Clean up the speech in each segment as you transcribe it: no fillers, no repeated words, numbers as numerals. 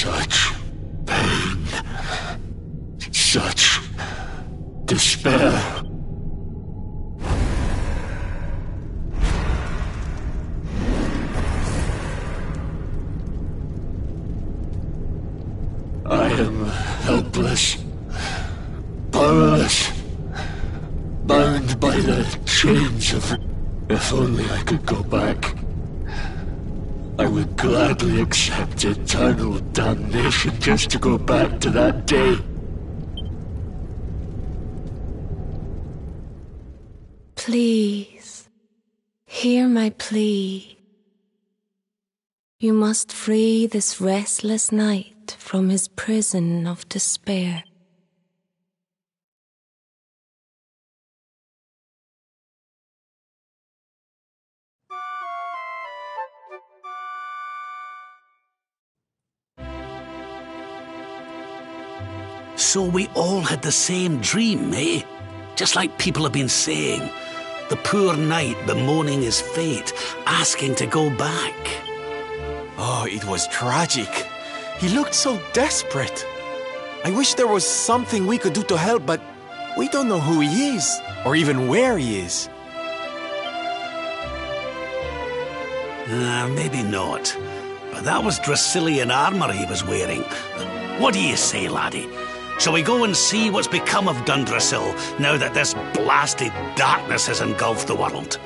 Such pain. Such despair. I am helpless, powerless, bound by the chains of... If only I could go back. I would gladly accept eternal damnation just to go back to that day. Please, hear my plea. You must free this restless knight from his prison of despair. So we all had the same dream, eh? Just like people have been saying. The poor knight bemoaning his fate, asking to go back. Oh, it was tragic. He looked so desperate. I wish there was something we could do to help, but we don't know who he is, or even where he is. Maybe not. But that was Dracilian armor he was wearing. What do you say, laddie? Shall we go and see what's become of Dundrasil now that this blasted darkness has engulfed the world?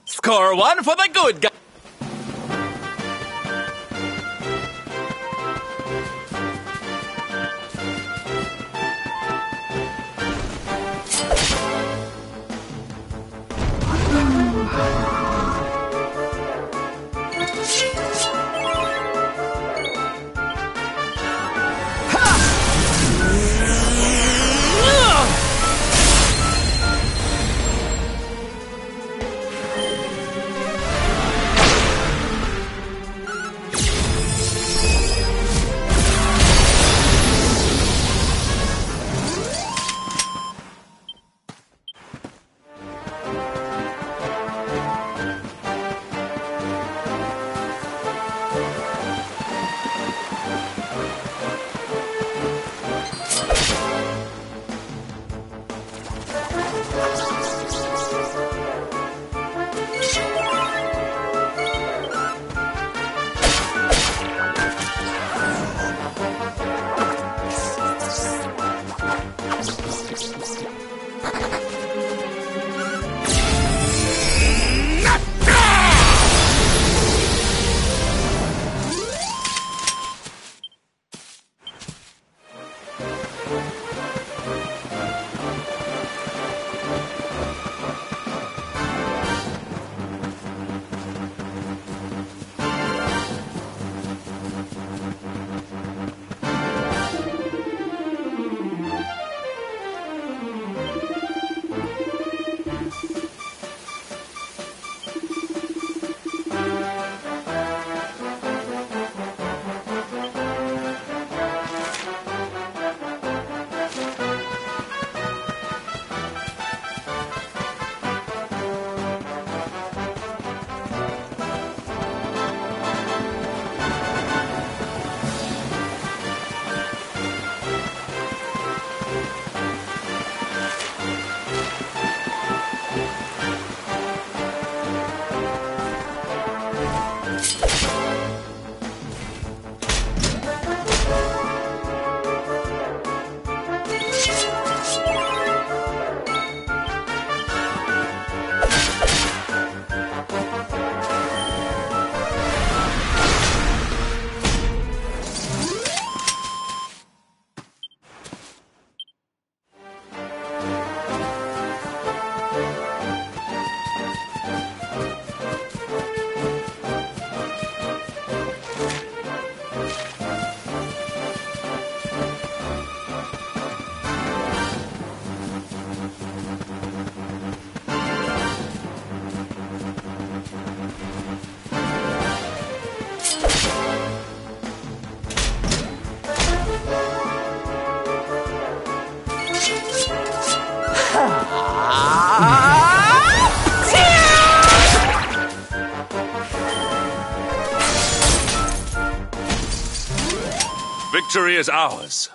Score one for the good guy. Victory is ours.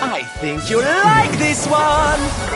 I think you'll like this one!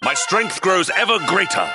My strength grows ever greater.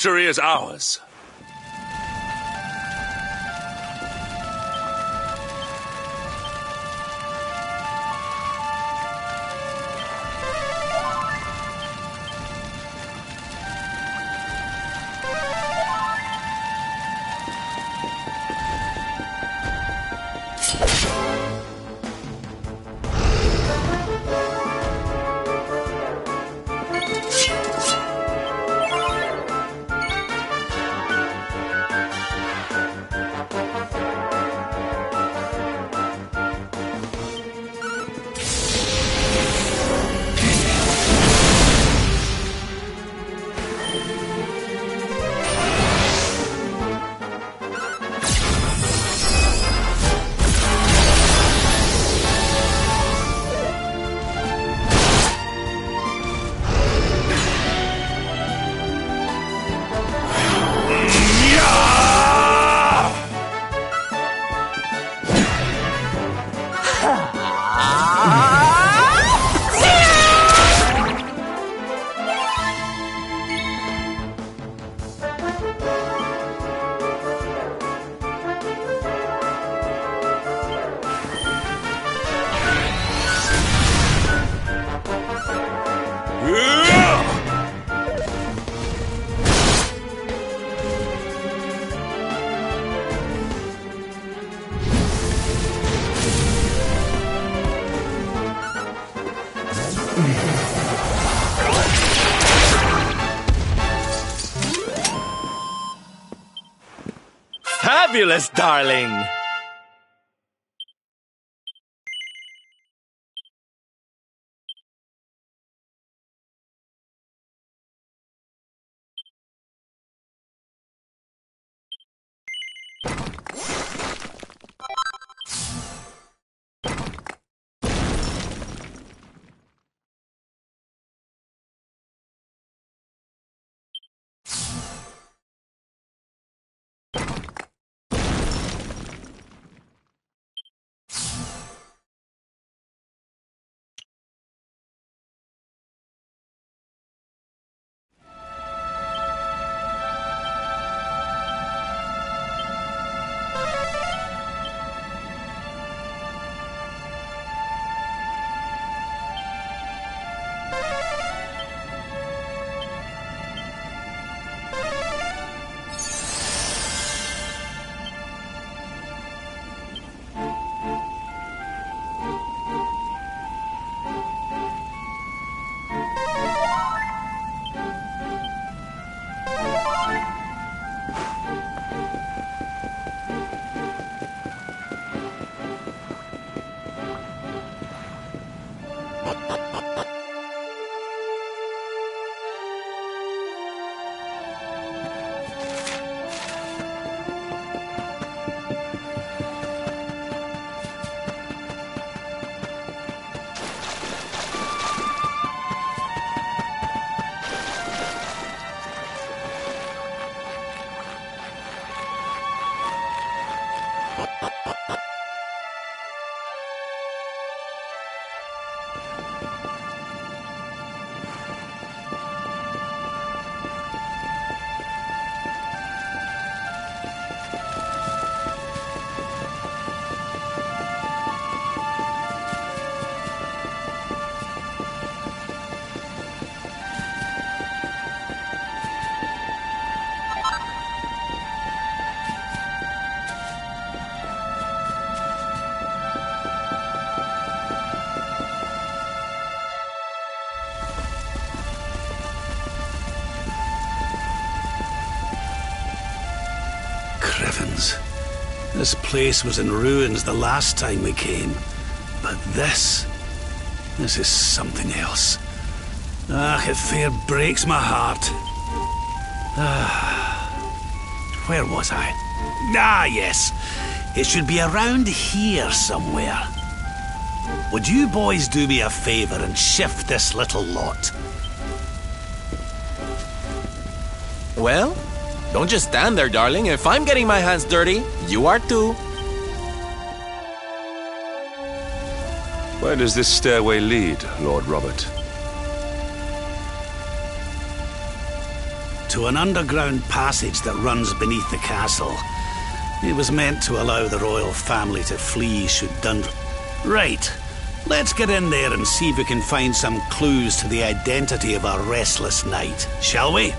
Victory is ours. Fabulous, darling! This place was in ruins the last time we came. But this is something else. It fair breaks my heart. Where was I? Yes. It should be around here somewhere. Would you boys do me a favor and shift this little lot? Well, don't just stand there, darling. If I'm getting my hands dirty, you are too. Where does this stairway lead, Lord Robert? to an underground passage that runs beneath the castle. It was meant to allow the royal family to flee should Right. Let's get in there and see if we can find some clues to the identity of our restless knight, shall we?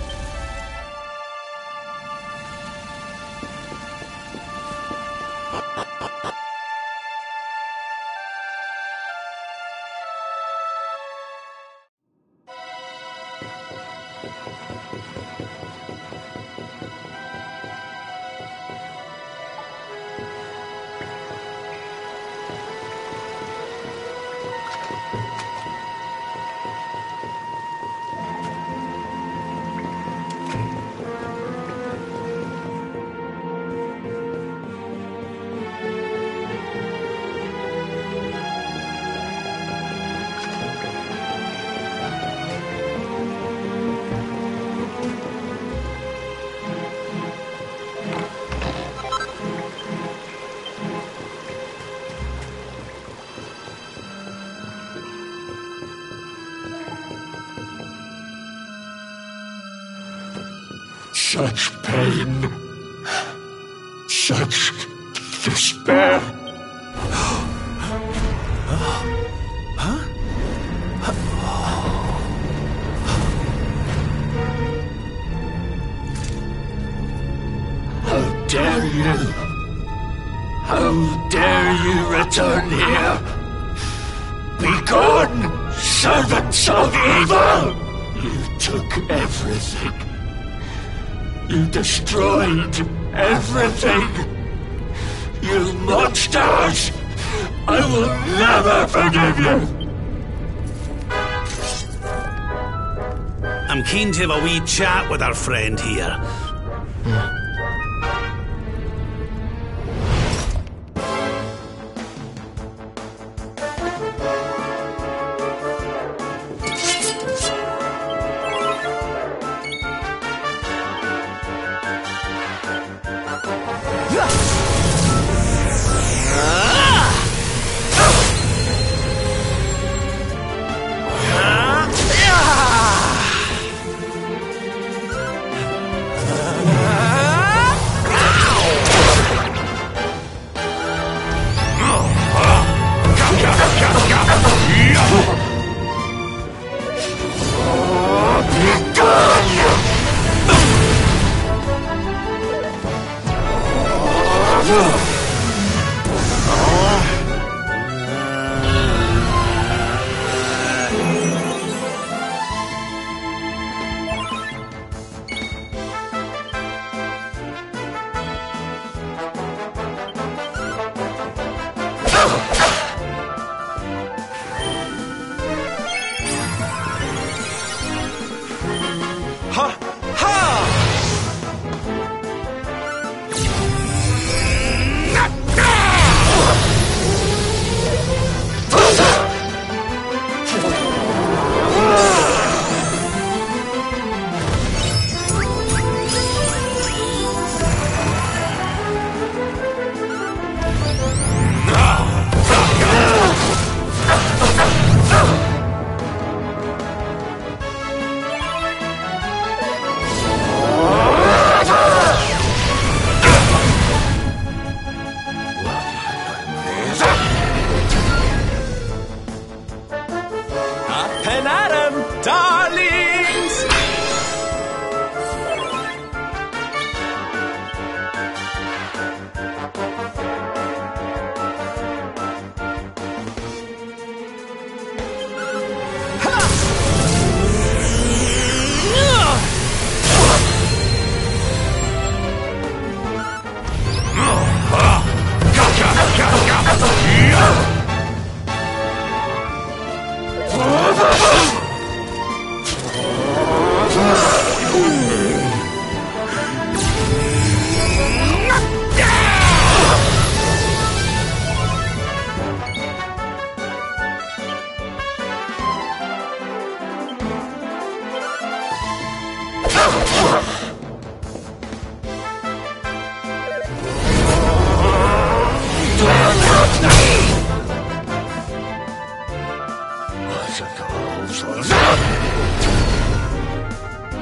Such pain, such despair. How dare you? How dare you return here? Begone, servants of evil! You took everything. You destroyed everything! You monsters! I will never forgive you! I'm keen to have a wee chat with our friend here.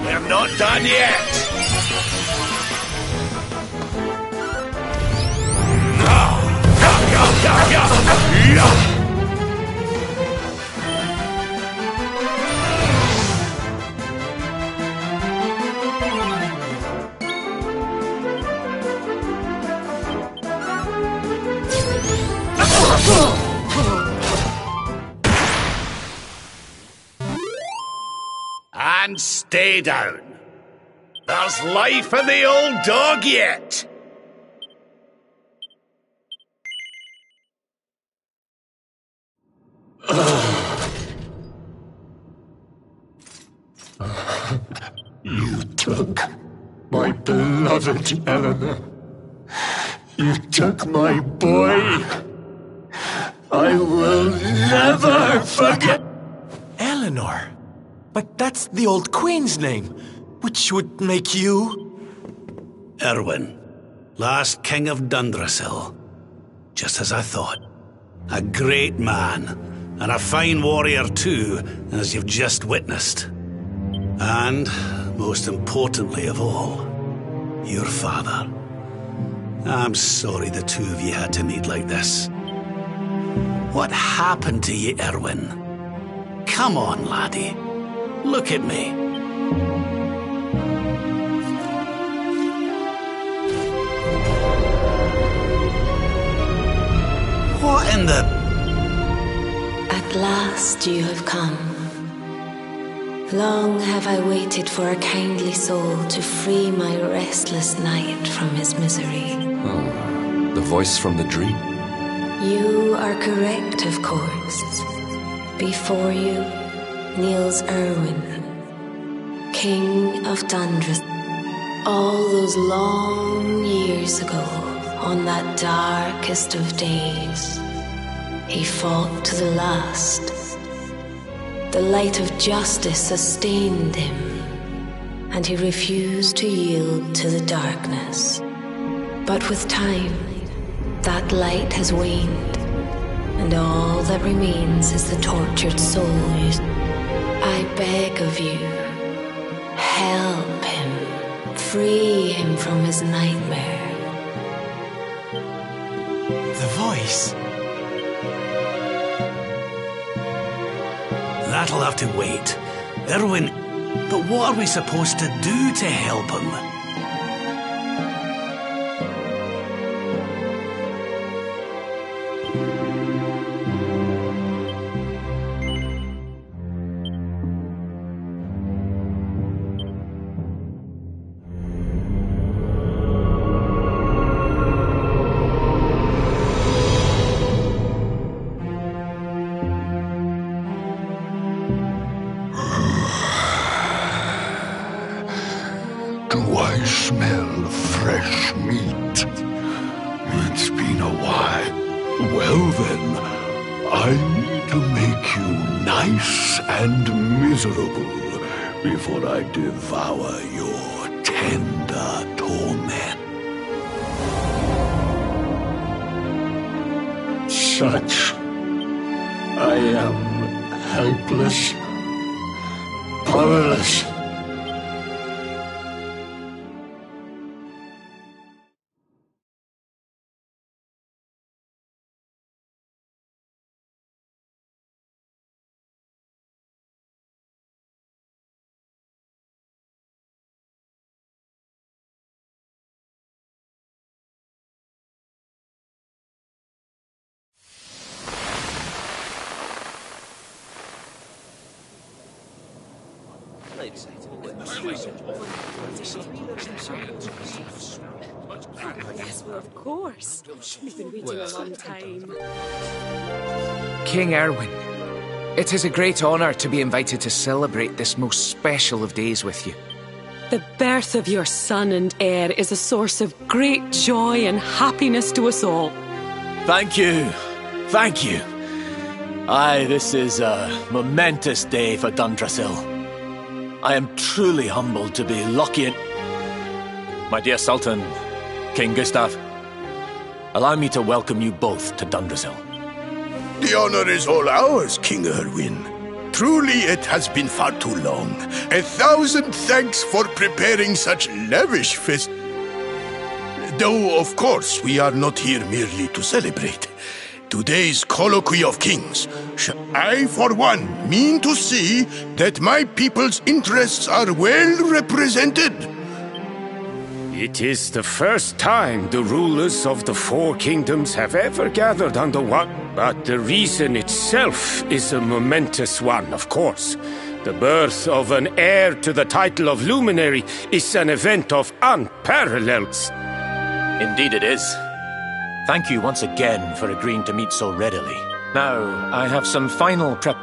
We're not done yet! And stay down. There's life in the old dog yet. You took my beloved Eleanor. You took my boy. I will never forget. Eleanor? But that's the old queen's name, which would make you... Erwin, last king of Dundrasil. Just as I thought. A great man, and a fine warrior too, as you've just witnessed. And, most importantly of all, your father. I'm sorry the two of you had to meet like this. What happened to you, Erwin? Come on, laddie. Look at me. What in the... At last you have come. Long have I waited for a kindly soul to free my restless night from his misery. The voice from the dream? You are correct, of course. Before you kneels Erwin, King of Dundrasil. All those long years ago, on that darkest of days, he fought to the last. The light of justice sustained him, and he refused to yield to the darkness. But with time, that light has waned, and all that remains is the tortured soul. I beg of you, help him, free him from his nightmare. The voice. That'll have to wait. Erwin, but what are we supposed to do to help him? Do I smell fresh meat? It's been a while. Well then, I need to make you nice and miserable before I devour your tender torment. Such I am helpless, powerless. Yes, well, of course. We've been waiting a long time. King Erwin, it is a great honour to be invited to celebrate this most special of days with you. The birth of your son and heir is a source of great joy and happiness to us all. Thank you. Thank you. Aye, this is a momentous day for Dundrasil. I am truly humbled to be lucky and... My dear Sultan, King Gustav, allow me to welcome you both to Dundrasil. The honor is all ours, King Erwin. truly it has been far too long. 1,000 thanks for preparing such lavish feast. Though, of course, we are not here merely to celebrate. Today's colloquy of kings, I, for one, mean to see that my people's interests are well represented. It is the first time the rulers of the four kingdoms have ever gathered under one. But the reason itself is a momentous one, of course. The birth of an heir to the title of luminary is an event of unparalleled. Indeed it is. Thank you once again for agreeing to meet so readily. Now, I have some final prep...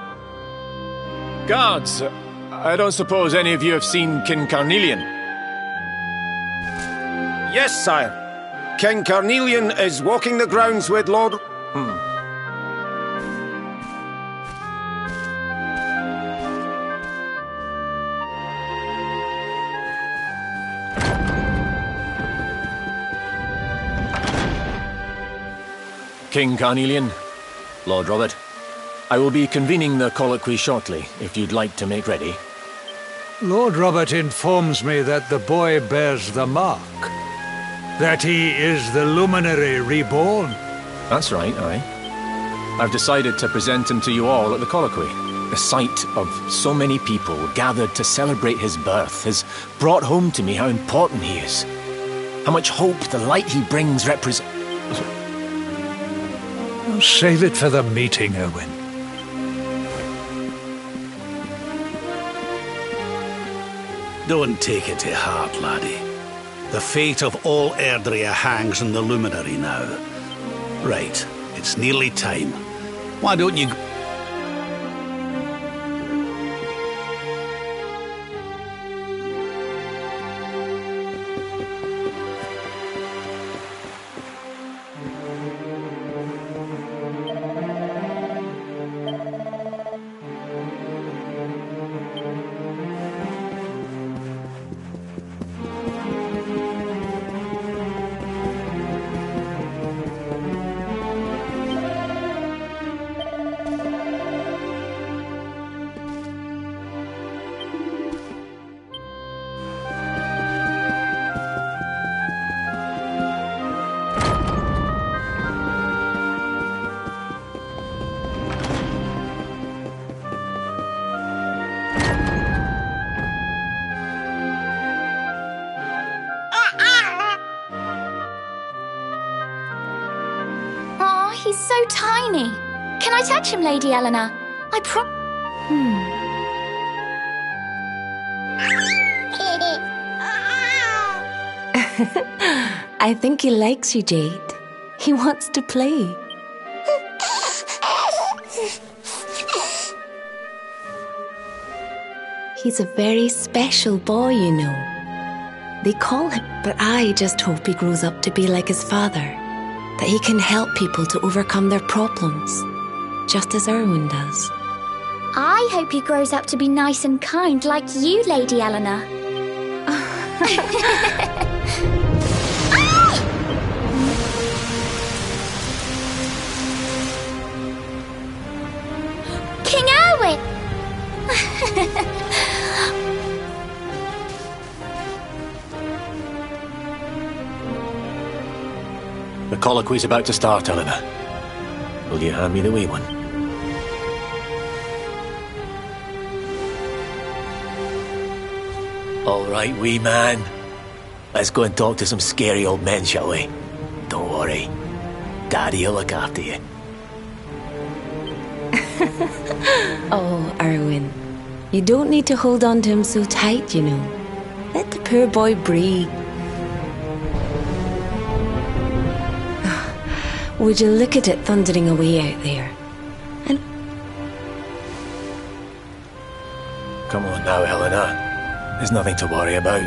Guards, I don't suppose any of you have seen King Carnelian? Yes, sire. King Carnelian is walking the grounds with Lord... King Carnelian, Lord Robert, I will be convening the colloquy shortly, if you'd like to make ready. Lord Robert informs me that the boy bears the mark. That he is the luminary reborn. That's right, aye. I've decided to present him to you all at the colloquy. The sight of so many people gathered to celebrate his birth has brought home to me how important he is. How much hope the light he brings represents... Save it for the meeting, Owen. Don't take it to heart, laddie. The fate of all Erdrea hangs on the luminary now. Right, it's nearly time. Why don't you... He's so tiny. Can I touch him, Lady Eleanor? I I think he likes you, Jade. He wants to play. He's a very special boy, you know. They call him, but I just hope he grows up to be like his father. That he can help people to overcome their problems, just as Erwin does. I hope he grows up to be nice and kind like you, Lady Eleanor. King Erwin! The colloquy's about to start, Eleanor. Will you hand me the wee one? All right, wee man. Let's go and talk to some scary old men, shall we? Don't worry. Daddy'll look after you. Oh, Erwin. You don't need to hold on to him so tight, you know. Let the poor boy breathe. Would you look at it thundering away out there? And... Come on now, Eleanor. There's nothing to worry about.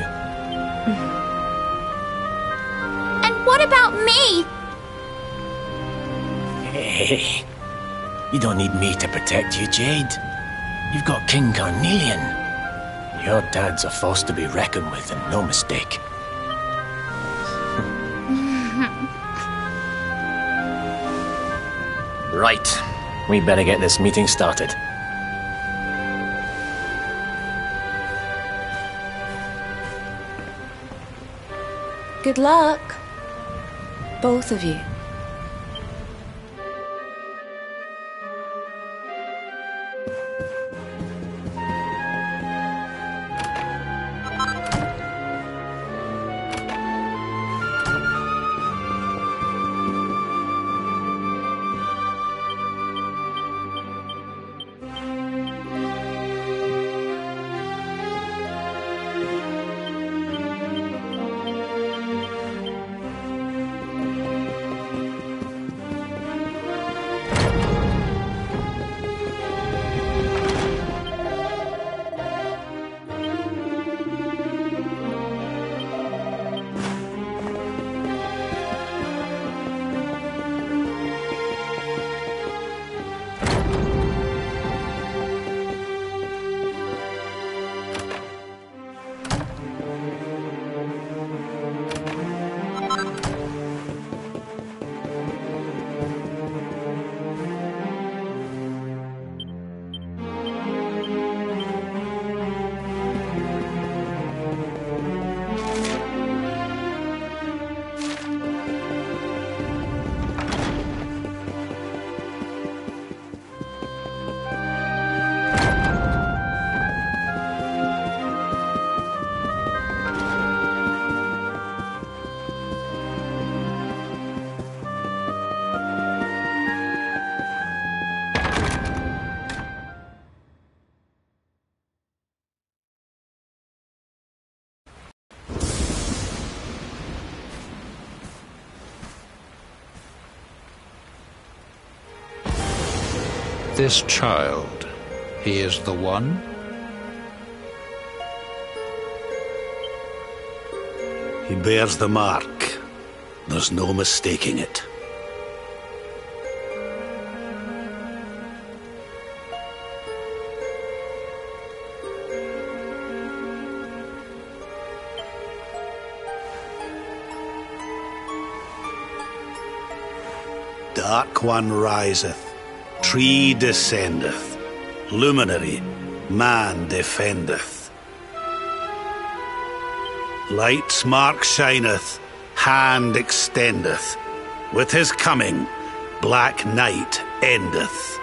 And what about me? Hey, you don't need me to protect you, Jade. You've got King Carnelian. Your dad's a force to be reckoned with, and no mistake. Right. We better get this meeting started. Good luck. Both of you. This child, he is the one? He bears the mark. There's no mistaking it. Dark One riseth. Tree descendeth, luminary, man defendeth. Light's mark shineth, hand extendeth. With his coming, black night endeth.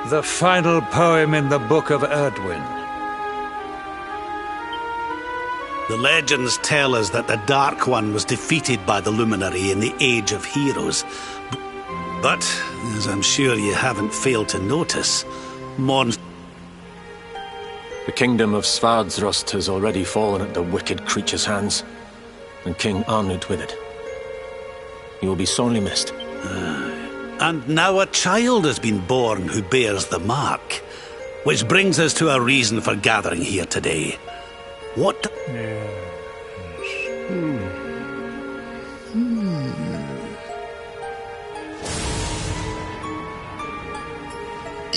The final poem in the Book of Erdwin. The legends tell us that the Dark One was defeated by the luminary in the Age of Heroes. But, as I'm sure you haven't failed to notice, The kingdom of Svardsrust has already fallen at the wicked creature's hands, and King Arnut with it. He will be sorely missed. And now a child has been born who bears the mark, which brings us to a reason for gathering here today. What...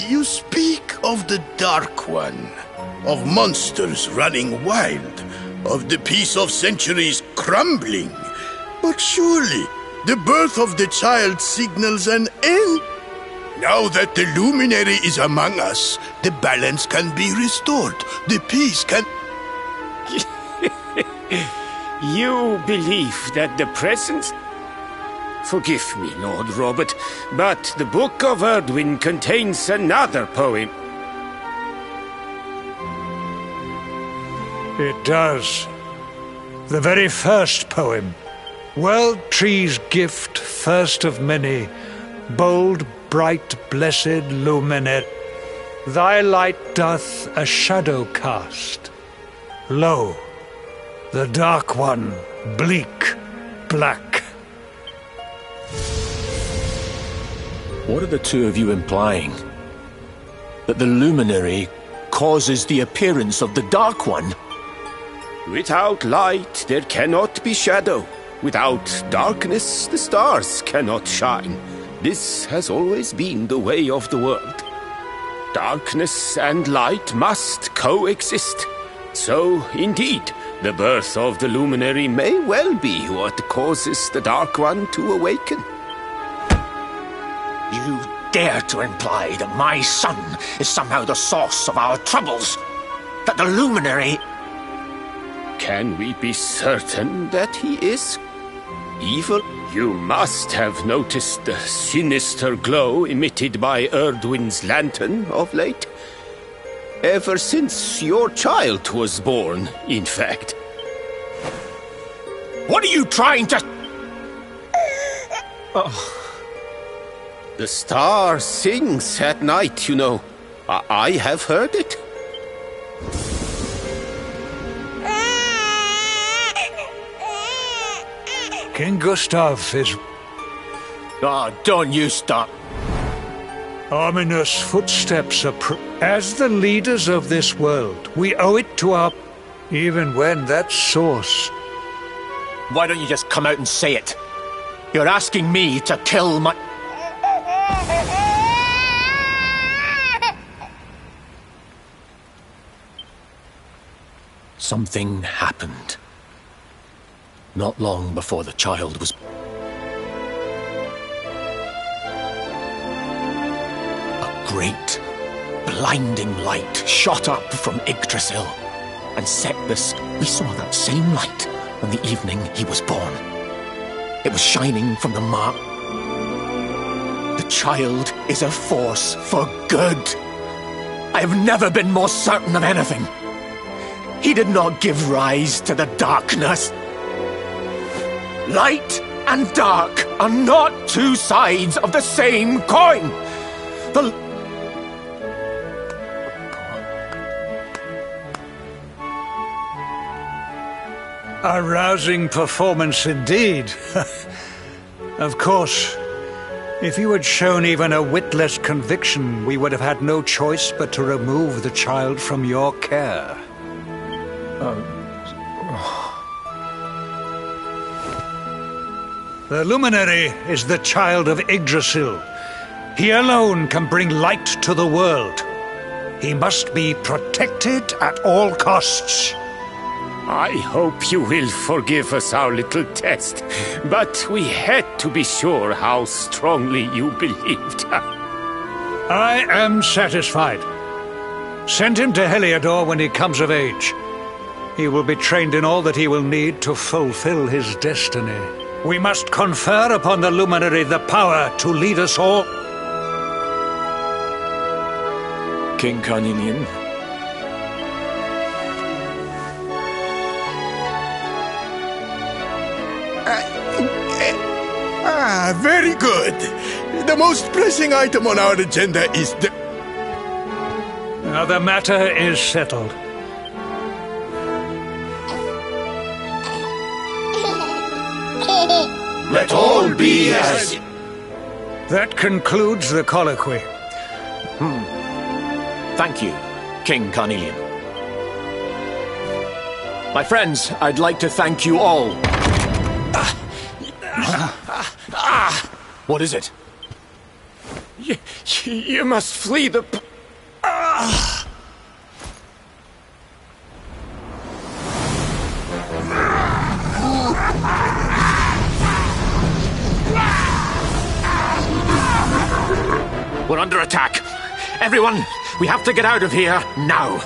You speak of the Dark One, of monsters running wild, of the peace of centuries crumbling. But surely, the birth of the child signals an end. Now that the luminary is among us, the balance can be restored. The peace can... You believe that the presence... Forgive me, Lord Robert, but the Book of Erdwin contains another poem. It does. The very first poem. World Tree's gift, first of many, bold, bright, blessed luminary. Thy light doth a shadow cast. Lo, the Dark One, bleak, black. What are the two of you implying? That the luminary causes the appearance of the Dark One? Without light, there cannot be shadow. Without darkness, the stars cannot shine. This has always been the way of the world. Darkness and light must coexist. So, indeed, the birth of the luminary may well be what causes the Dark One to awaken. You dare to imply that my son is somehow the source of our troubles? That the luminary... can we be certain that he is evil? You must have noticed the sinister glow emitted by Erdwin's lantern of late. Ever since your child was born, in fact. What are you trying to... The star sings at night, you know. I have heard it. King Gustav is... Oh, don't you stop. Ominous footsteps as the leaders of this world, we owe it to our... Even when that source... Why don't you just come out and say it? You're asking me to kill my... Something happened. Not long before the child was... A great, blinding light shot up from Yggdrasil and set this... We saw that same light on the evening he was born. It was shining from the mark. The child is a force for good. I have never been more certain of anything. He did not give rise to the darkness. Light and dark are not two sides of the same coin. A rousing performance indeed. Of course, if you had shown even a whit less conviction, we would have had no choice but to remove the child from your care. The Luminary is the child of Yggdrasil. He alone can bring light to the world. He must be protected at all costs. I hope you will forgive us our little test, but we had to be sure how strongly you believed. I am satisfied. Send him to Heliodor when he comes of age. He will be trained in all that he will need to fulfill his destiny. We must confer upon the Luminary the power to lead us all. King Carnelian. Very good. The most pressing item on our agenda is the... Now the matter is settled. Let all be as... That concludes the colloquy. Thank you, King Carnelian. My friends, I'd like to thank you all. What is it? You must flee the... We're under attack. Everyone, we have to get out of here now.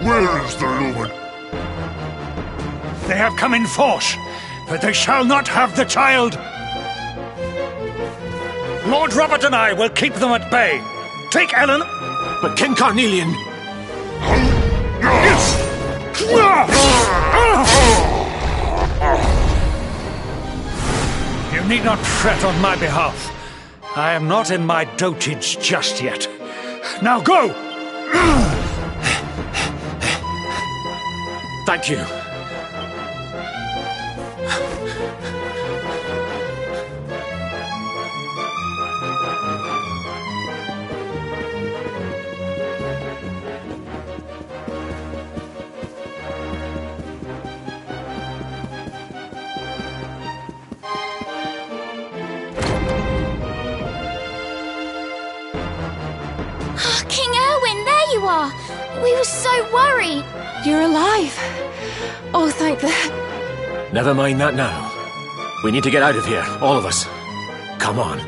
Where is the Lumen? They have come in force, but they shall not have the child. Lord Robert and I will keep them at bay. Take Ellen. But King Carnelian... You need not fret on my behalf. I am not in my dotage just yet. Now go! Thank you. We were so worried. You're alive. Oh, thank the... Never mind that now. We need to get out of here, all of us. Come on.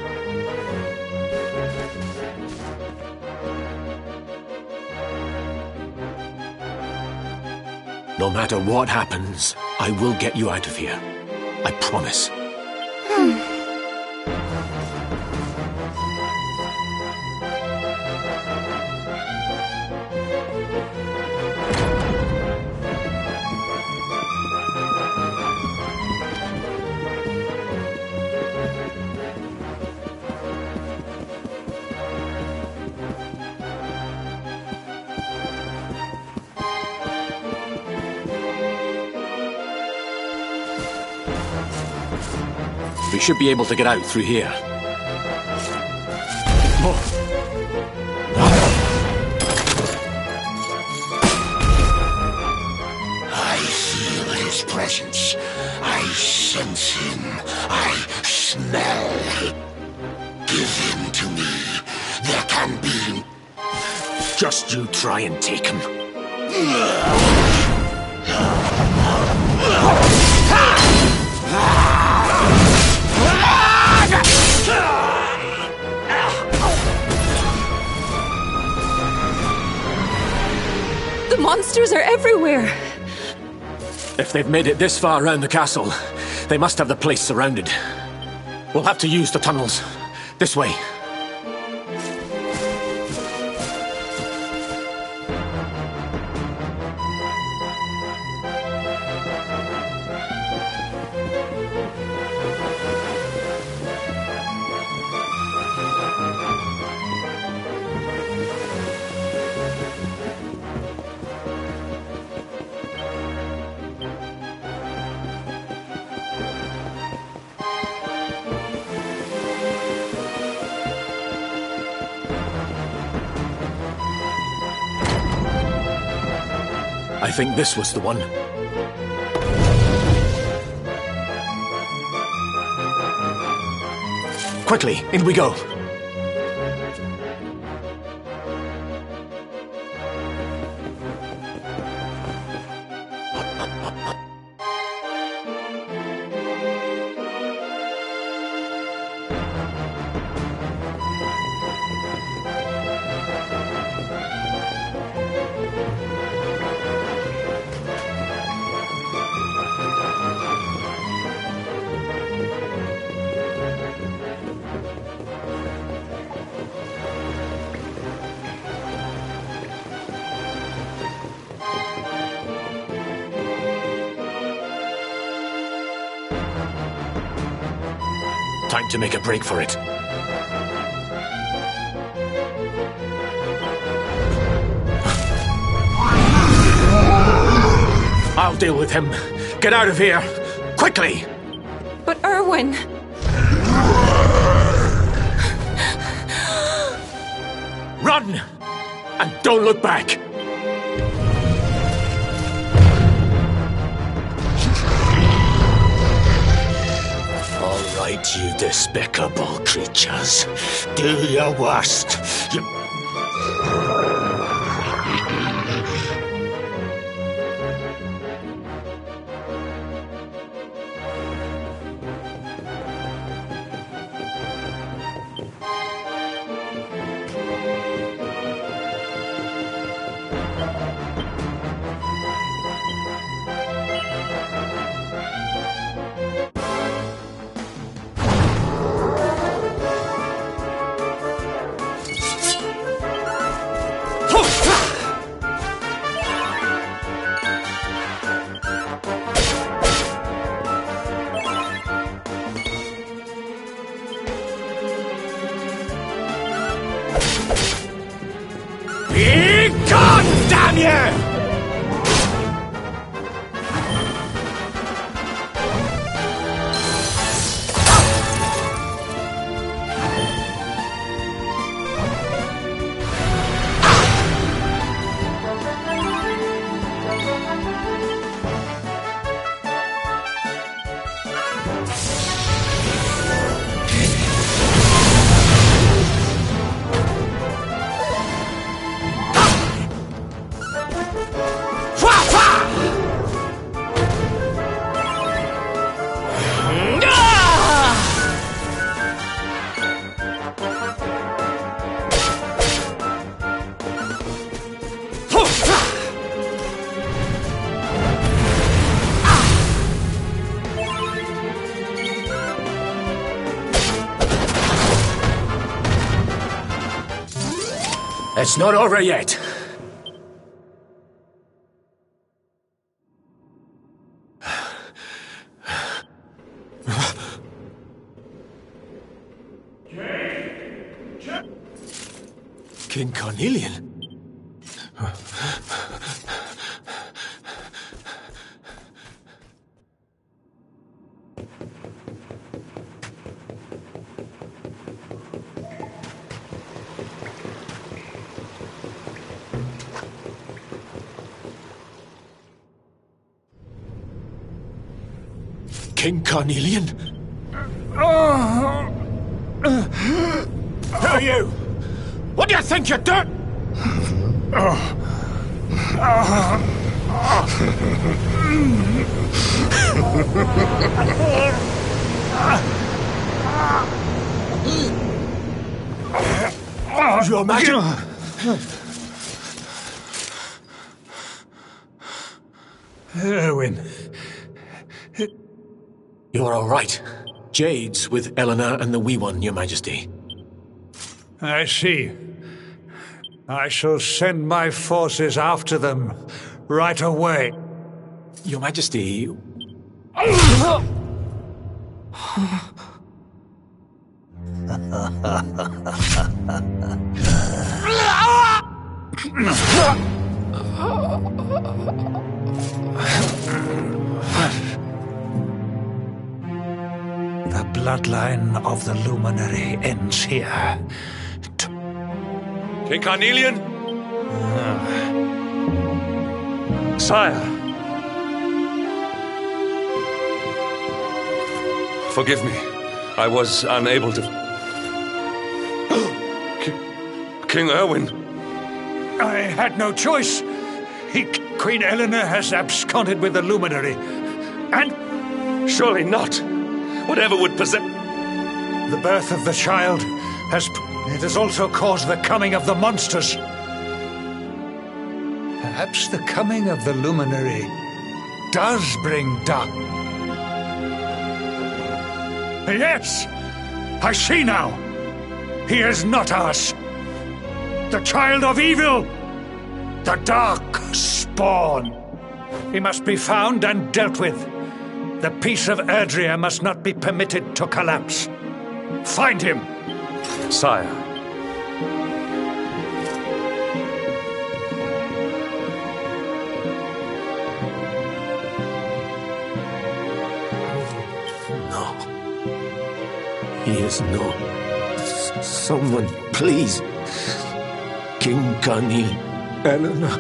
No matter what happens, I will get you out of here. I promise. We should be able to get out through here. I feel his presence. I sense him. I smell him. Give him to me. There can be... Just you try and take him. The monsters are everywhere. If they've made it this far around the castle, they must have the place surrounded. We'll have to use the tunnels. This way. I think this was the one. Quickly, in we go. Time to make a break for it. I'll deal with him. Get out of here! Quickly! But Erwin... Run! And don't look back! All right, you despicable creatures. Do your worst. Be gone, damn you! It's not over yet. King Carnelian? King Carnelian? Who are you? What do you think you're doing? Your Majesty! Erwin. You're all right. Jade's with Eleanor and the Wee One, Your Majesty. I see. I shall send my forces after them right away. Your Majesty... The bloodline of the Luminary ends here. King Carnelian? Sire. Forgive me. I was unable to... King Erwin. I had no choice. Queen Eleanor has absconded with the Luminary. And... Surely not. Whatever would possess... The birth of the child has... It has also caused the coming of the monsters. Perhaps the coming of the Luminary does bring dark... Yes! I see now! He is not ours! The child of evil! The dark spawn! He must be found and dealt with. The peace of Erdrea must not be permitted to collapse. Find him! Sire. No. He is not. Someone, please. King Carnelian. Eleanor.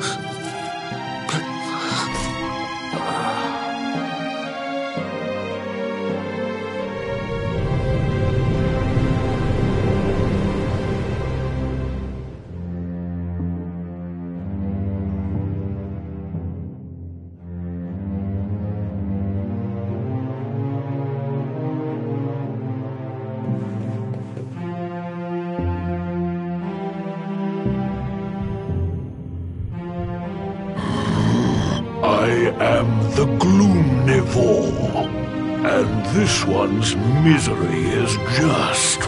The Gloomnivore, and this one's misery is just...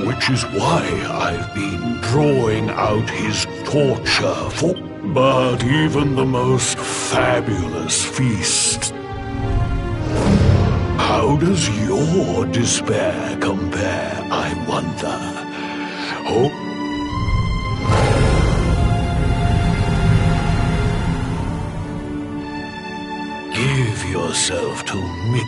which is why I've been drawing out his torture for... But even the most fabulous feast... How does your despair compare, I wonder? Oh... Give yourself to me.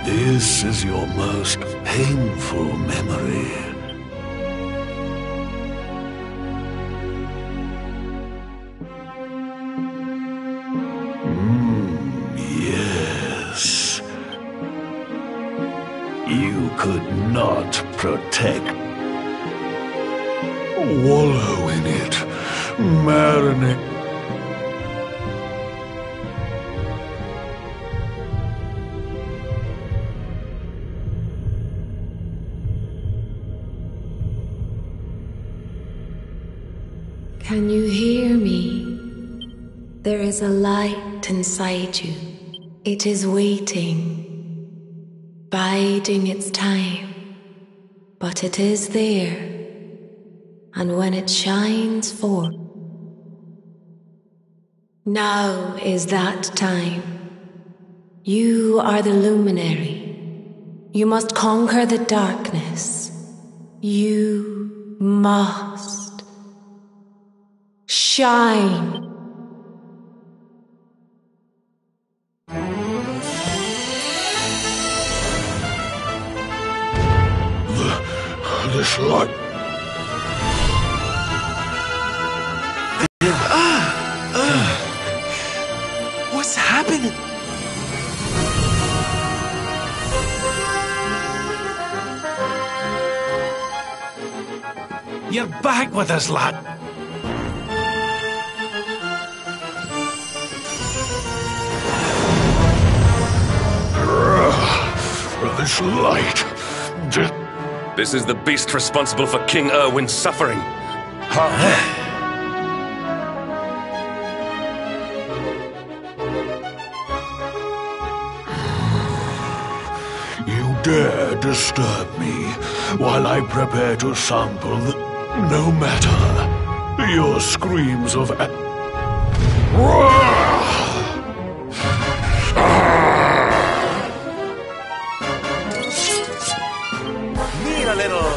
This is your most painful memory. Yes. You could not protect. Wallow in it. Marinate. Can you hear me? There is a light inside you. It is waiting. biding its time, but it is there, and when it shines forth, now is that time. You are the luminary. You must conquer the darkness. You must shine. This light. What's happening? You're back with us, lad. This light. This is the beast responsible for King Erwin's suffering. You dare disturb me while I prepare to sample the... No matter. Your screams of... Need a little...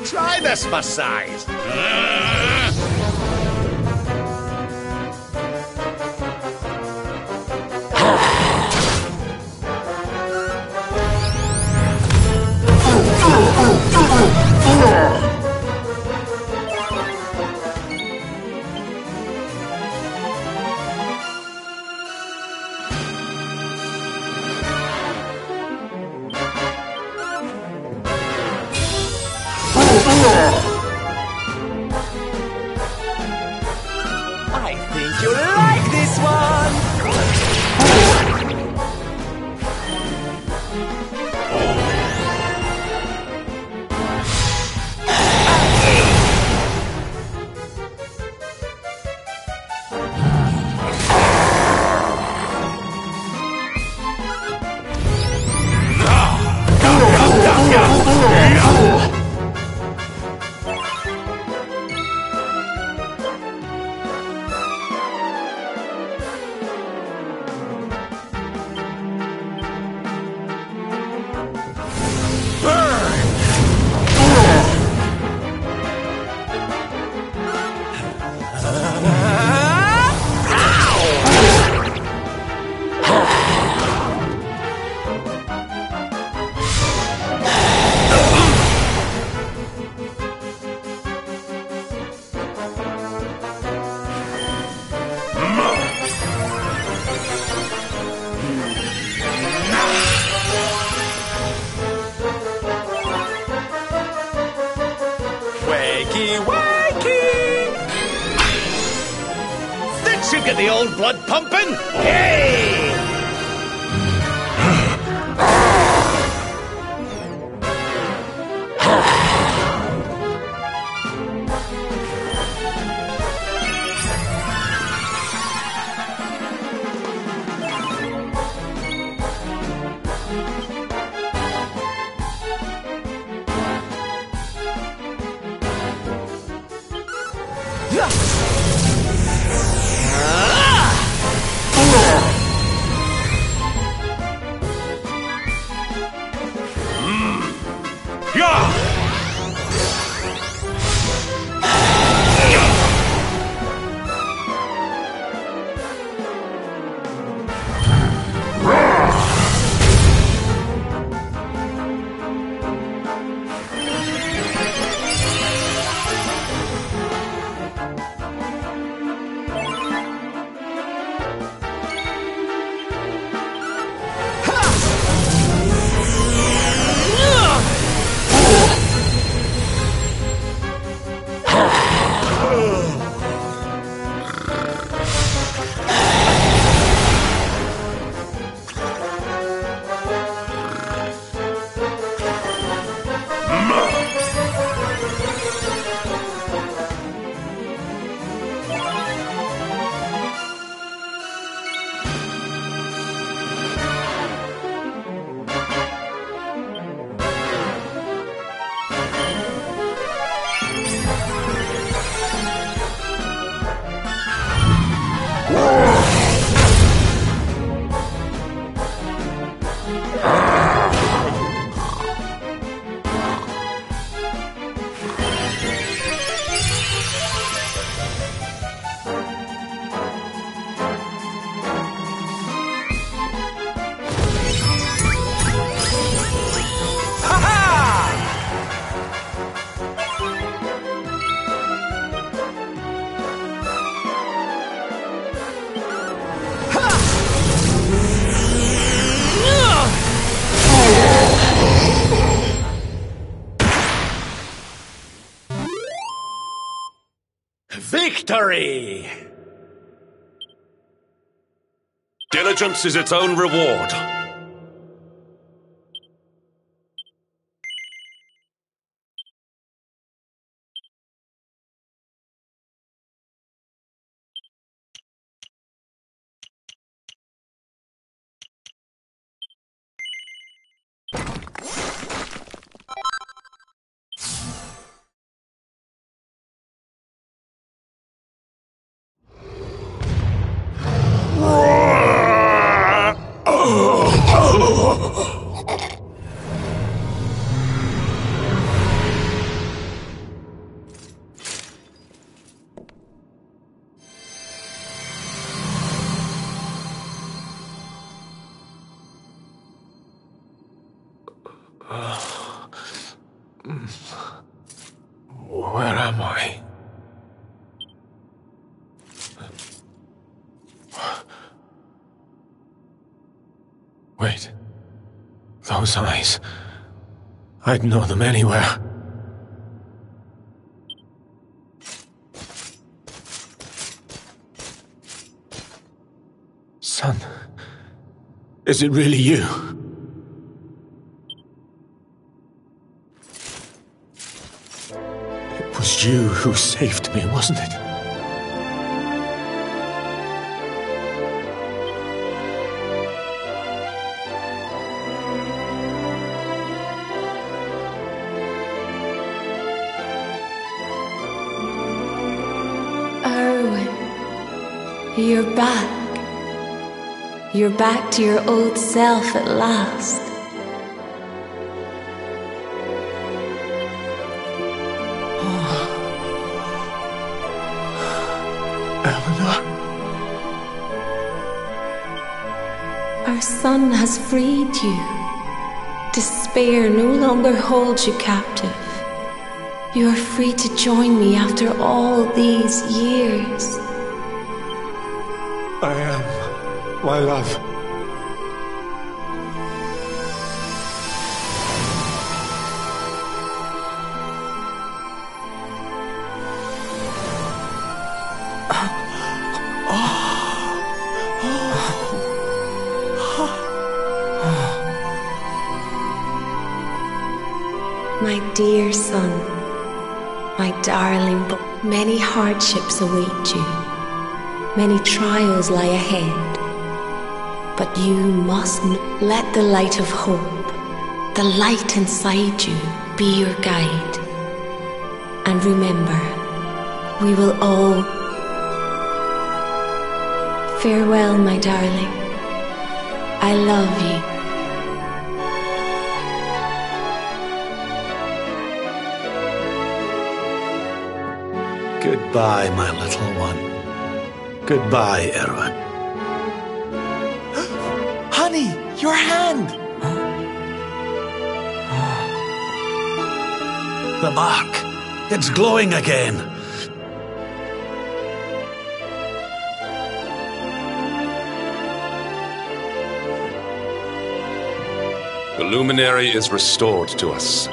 Try this for size. I think you'll like this one! Wakey, wakey! That should get the old blood pumping. Hey! Victory! Diligence is its own reward. Where am I? Wait. Those eyes. I'd know them anywhere. Son, is it really you? It was you who saved me, wasn't it? You're back. You're back to your old self at last. Eleanor? Our son has freed you. Despair no longer holds you captive. You are free to join me after all these years. I am, my love. My dear son, my darling boy, many hardships await you. Many trials lie ahead, but you must let the light of hope, the light inside you, be your guide. And remember, we will all... Farewell, my darling. I love you. Goodbye, my little one. Goodbye, Erwin. Honey, your hand! The mark. It's glowing again. The luminary is restored to us.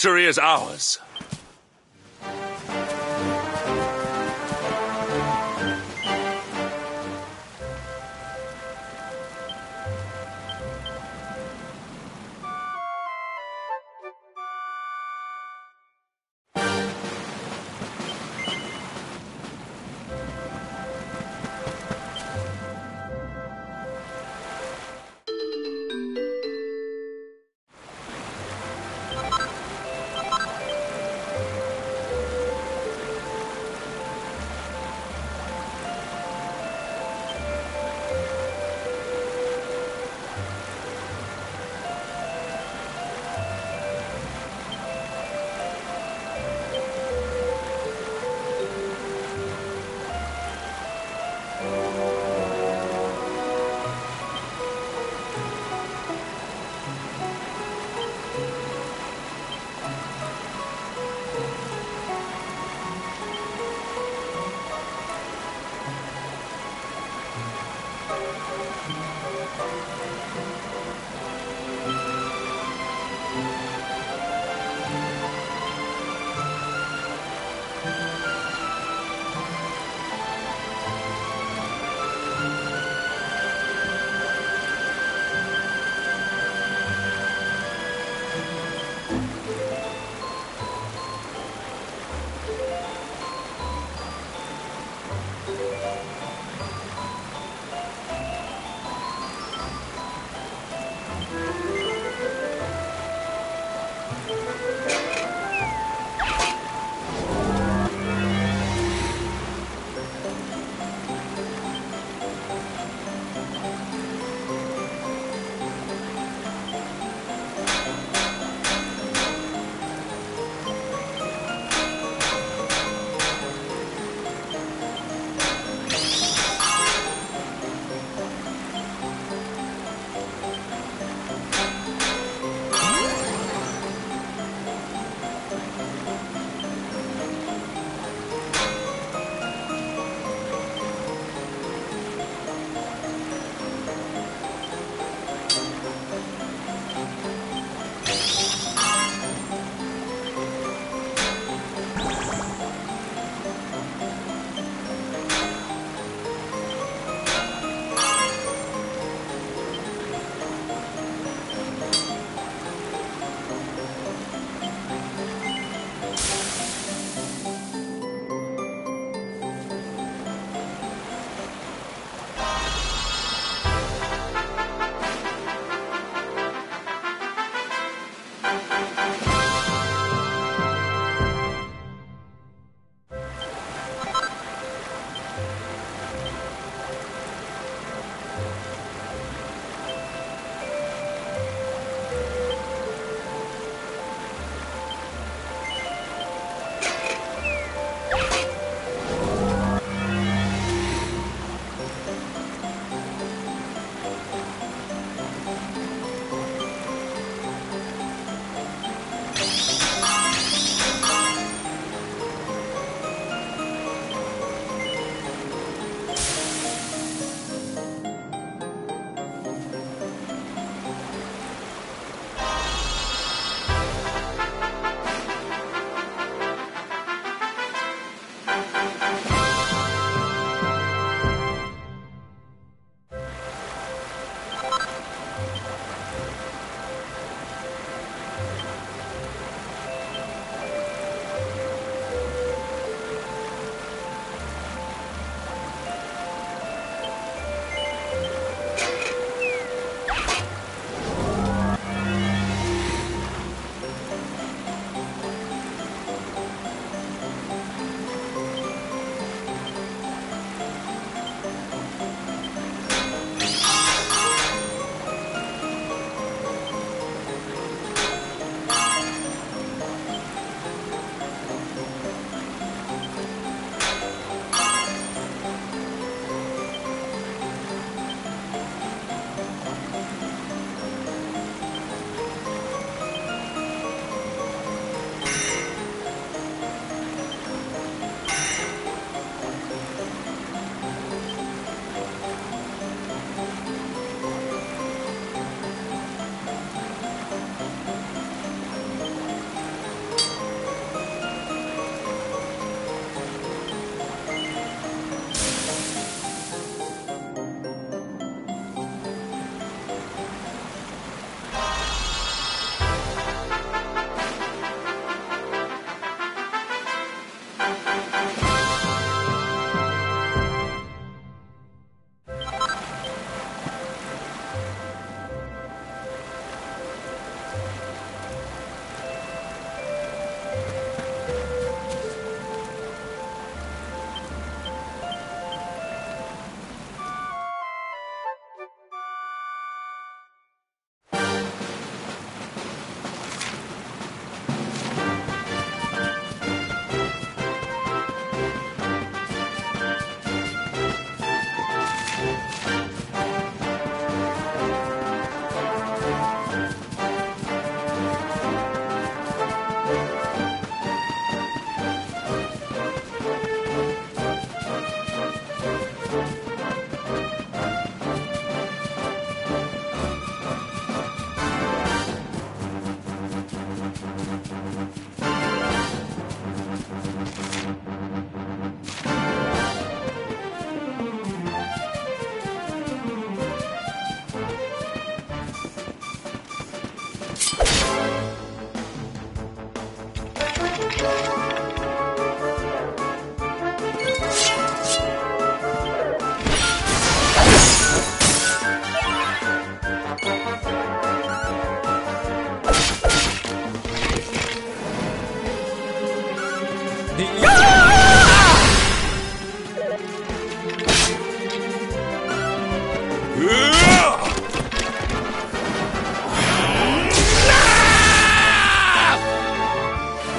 victory is ours.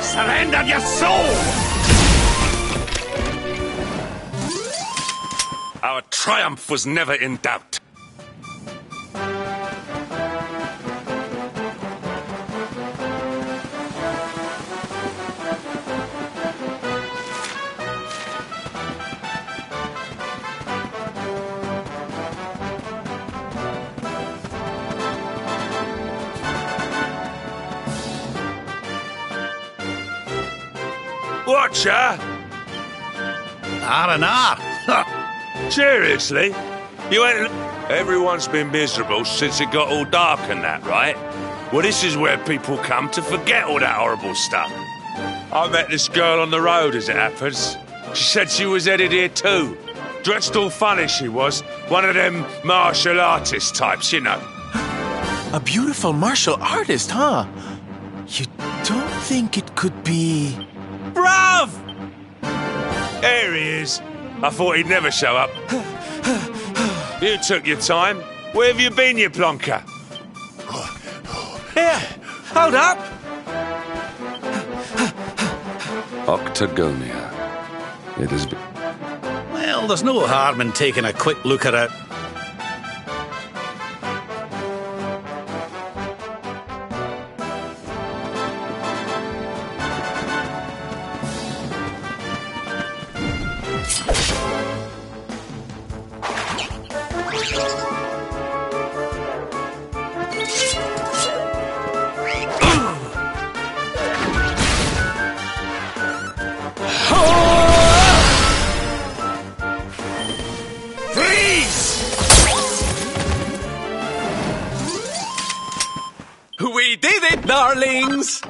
Surrender your soul! Our triumph was never in doubt. Watcher? R&R. Seriously? You ain't... Everyone's been miserable since it got all dark and that, right? Well, this is where people come to forget all that horrible stuff. I met this girl on the road, as it happens. She said she was headed here too. Dressed all funny, she was. One of them martial artist types, you know. A beautiful martial artist, huh? You don't think it could be... Bruv! There he is. I thought he'd never show up. You took your time. Where have you been, you plonker? Here, hold up. Octagonia. It has been... Well, there's no harm in taking a quick look at it. We did it, darlings!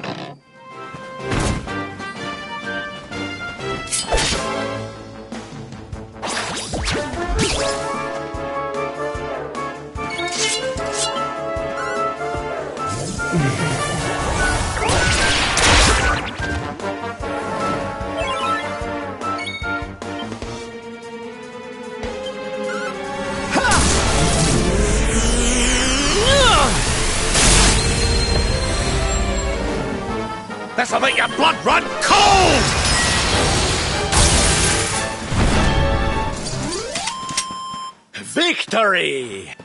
This'll make your blood run cold! Victory!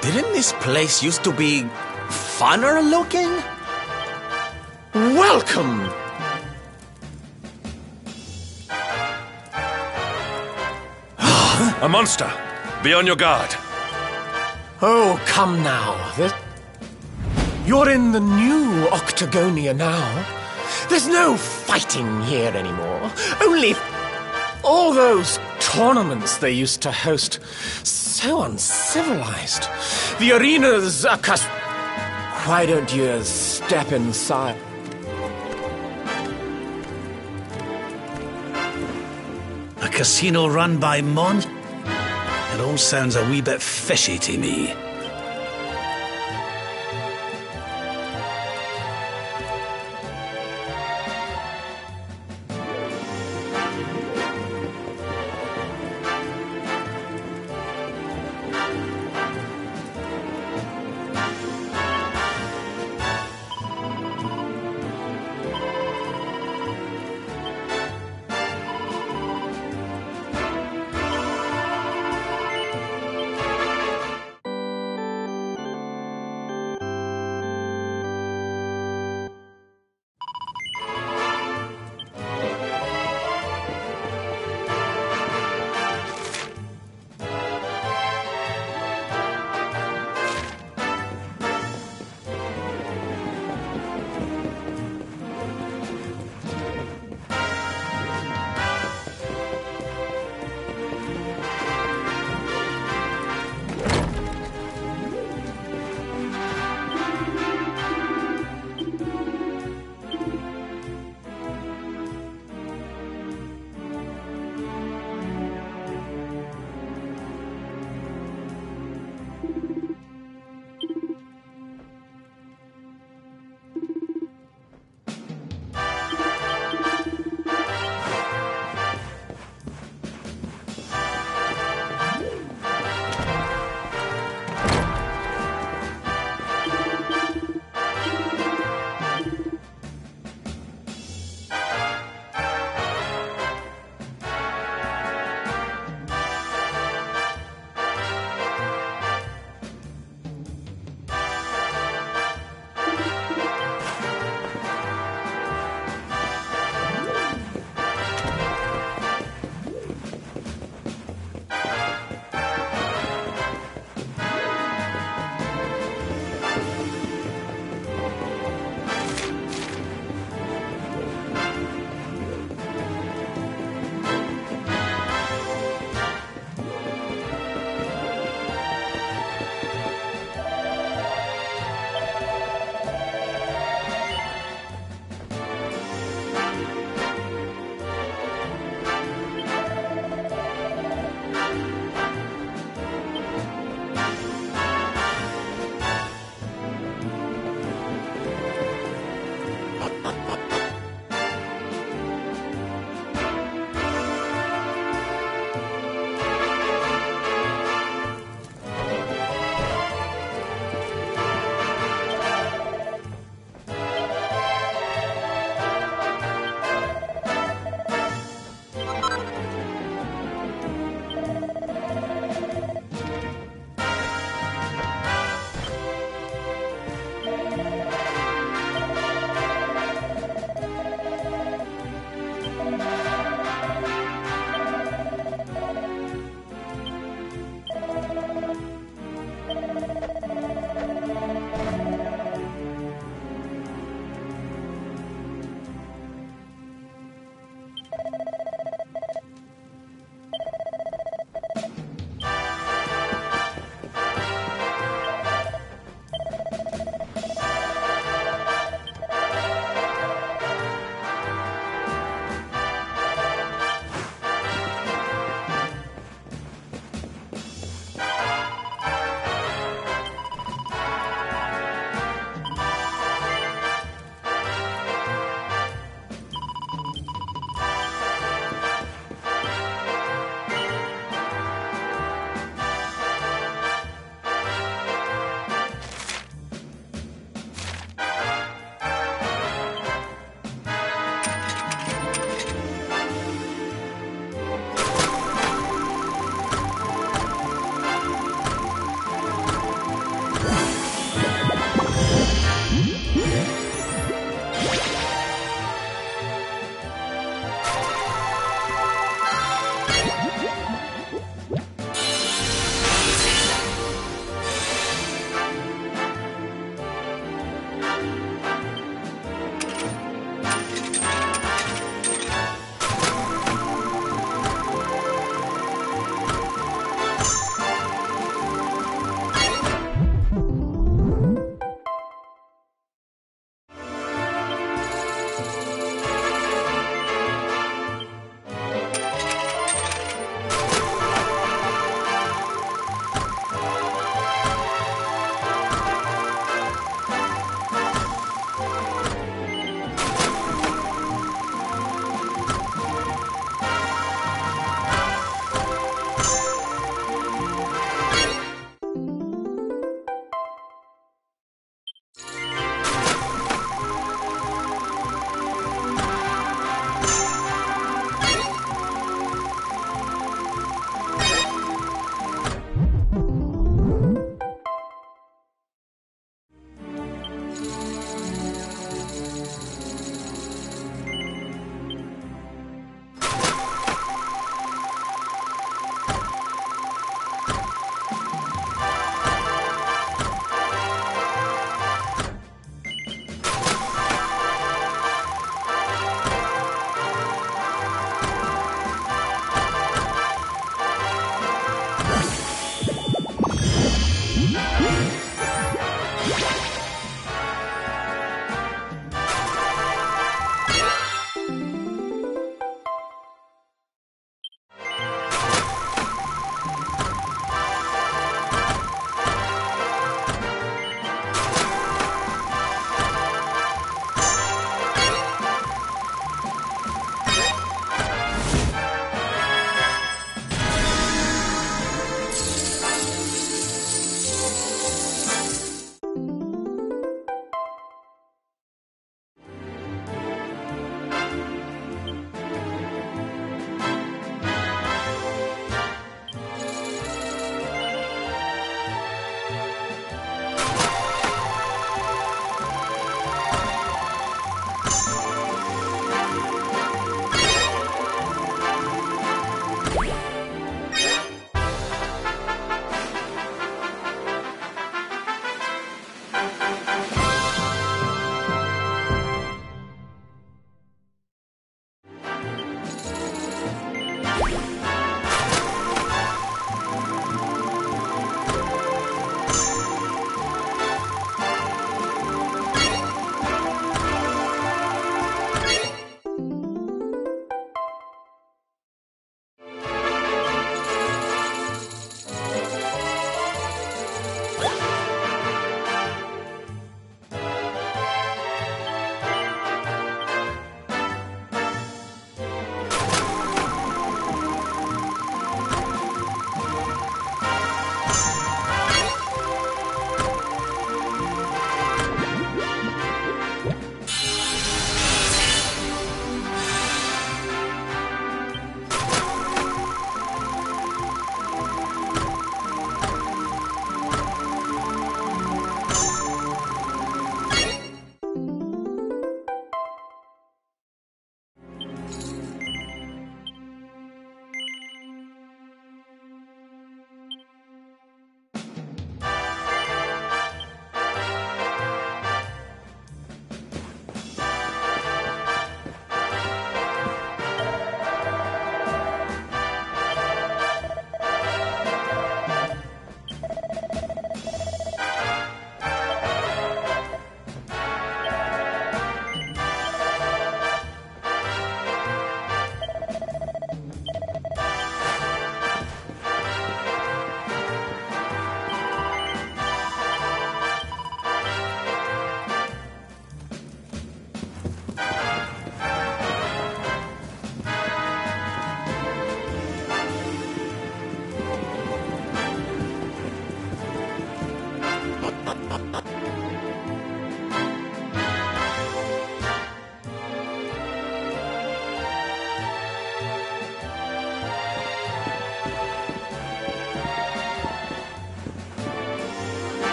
Didn't this place used to be funner looking? Welcome! A monster! Be on your guard. Oh, come now. You're in the new Octagonia now. There's no fighting here anymore. Only all those tournaments they used to host. So uncivilized. The arena's a Why don't you step inside? A casino run by Mon? It all sounds a wee bit fishy to me.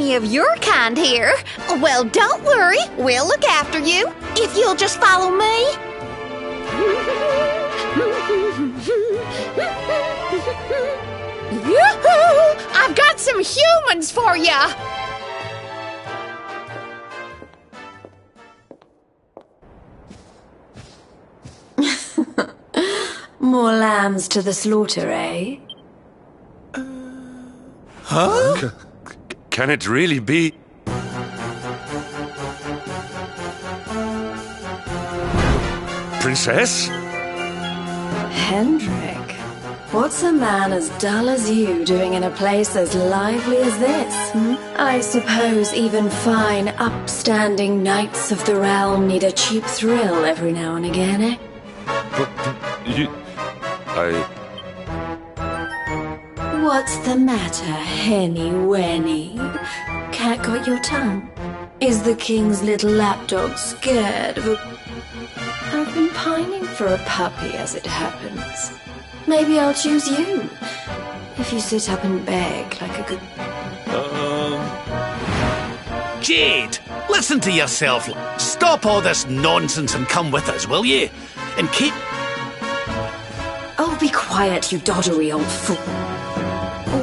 any of your kind here. Well, don't worry. We'll look after you if you'll just follow me. Yoo-hoo! I've got some humans for ya! More lambs to the slaughter, eh? Huh? Can it really be? Princess? Hendrik, what's a man as dull as you doing in a place as lively as this? I suppose even fine, upstanding knights of the realm need a cheap thrill every now and again, eh? But you... What's the matter, Henny Wenny? Cat got your tongue? Is the king's little lapdog scared of a... I've been pining for a puppy, as it happens. Maybe I'll choose you, if you sit up and beg like a good... Jade, listen to yourself. Stop all this nonsense and come with us, will you? And keep... Oh, be quiet, you doddery old fool.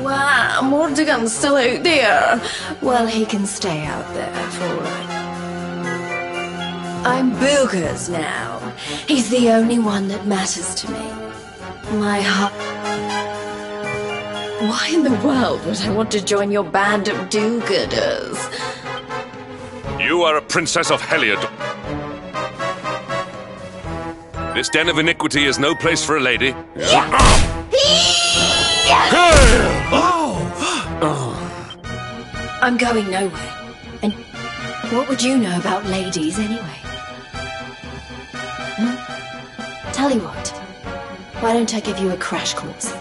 Wow, Mordigan's still out there. Well, he can stay out there, all right. I'm Boogers now. He's the only one that matters to me. My heart... Why in the world would I want to join your band of do-gooders? You are a princess of Heliod. This den of iniquity is no place for a lady. I'm going nowhere. And what would you know about ladies anyway? Tell you what, why don't I give you a crash course?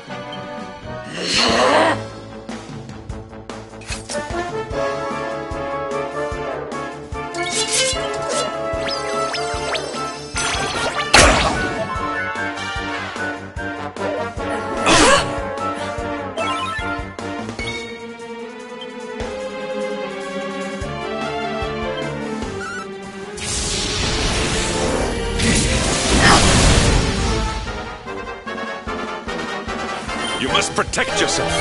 You must protect yourself.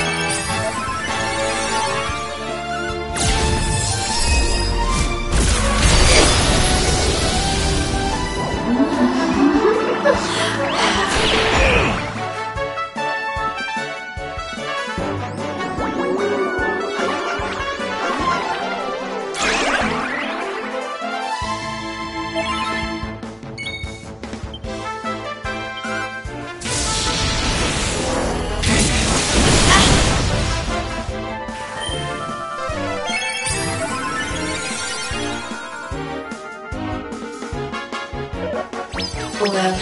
Well,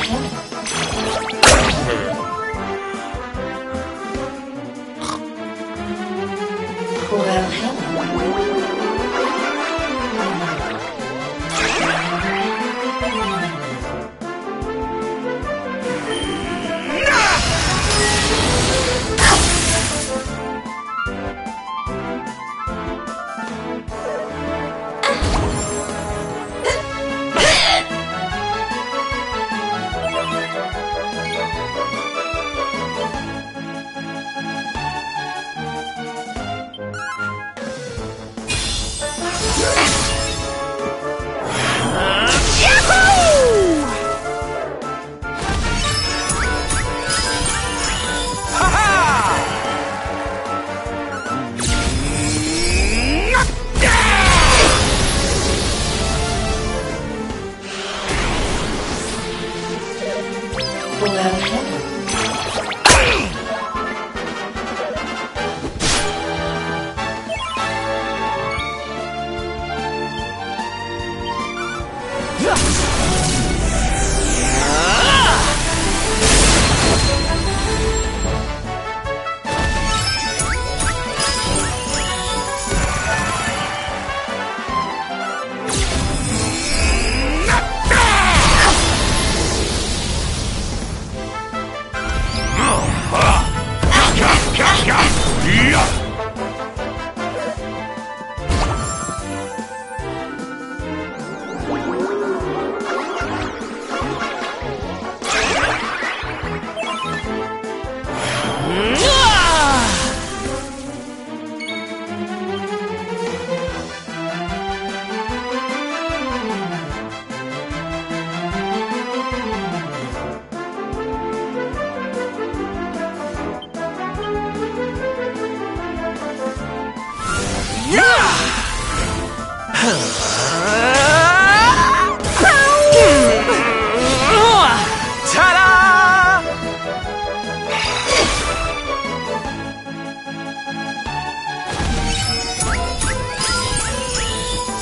Ta-da!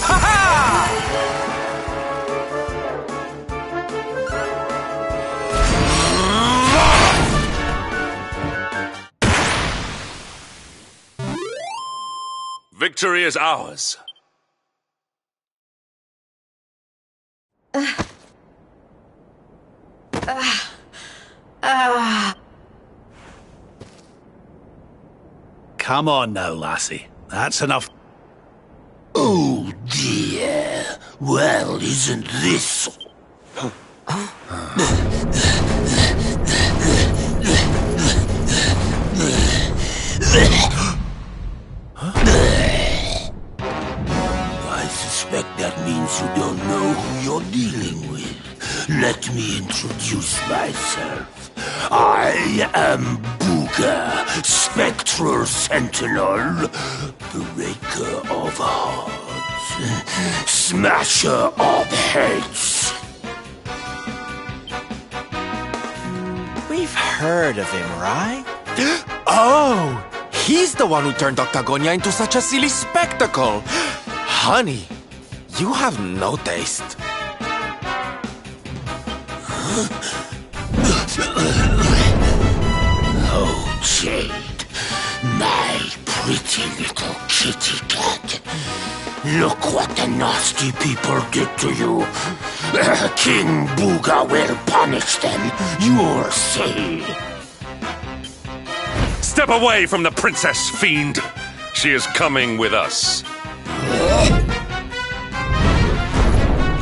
Ha-ha! Victory is ours. Come on now, lassie. That's enough. Oh dear. Well, isn't this... I suspect that means you don't know who you're dealing with. Let me introduce myself. I am Booga, Spectral Sentinel, Breaker of Hearts, Smasher of Heads. We've heard of him, right? Oh! He's the one who turned Octagonia into such a silly spectacle! Honey, you have no taste. Oh, Jade, my pretty little kitty cat. Look what the nasty people did to you. King Booga will punish them, you'll see. Step away from the princess, fiend! She is coming with us.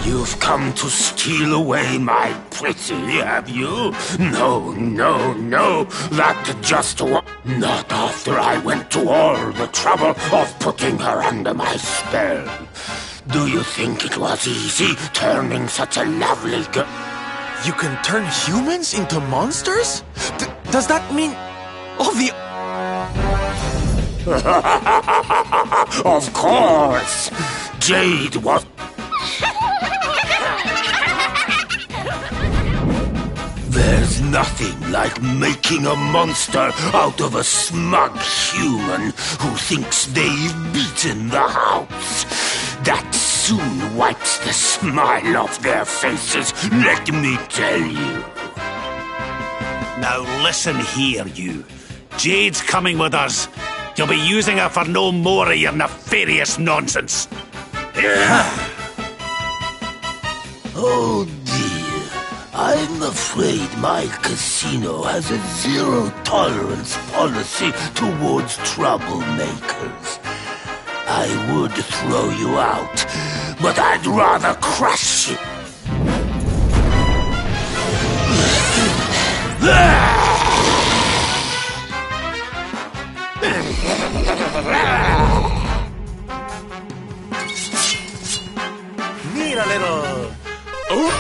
You've come to steal away my pretty, have you? No, no, no, that just not after I went to all the trouble of putting her under my spell. Do you think it was easy turning such a lovely girl? You can turn humans into monsters? Does that mean all the... Of course! Jade was... There's nothing like making a monster out of a smug human who thinks they've beaten the house. That soon wipes the smile off their faces, let me tell you. Now listen here, you. Jade's coming with us. You'll be using her for no more of your nefarious nonsense. Oh dear, I'm afraid my casino has a zero-tolerance policy towards troublemakers. I would throw you out, but I'd rather crush you. Need a little... Oh!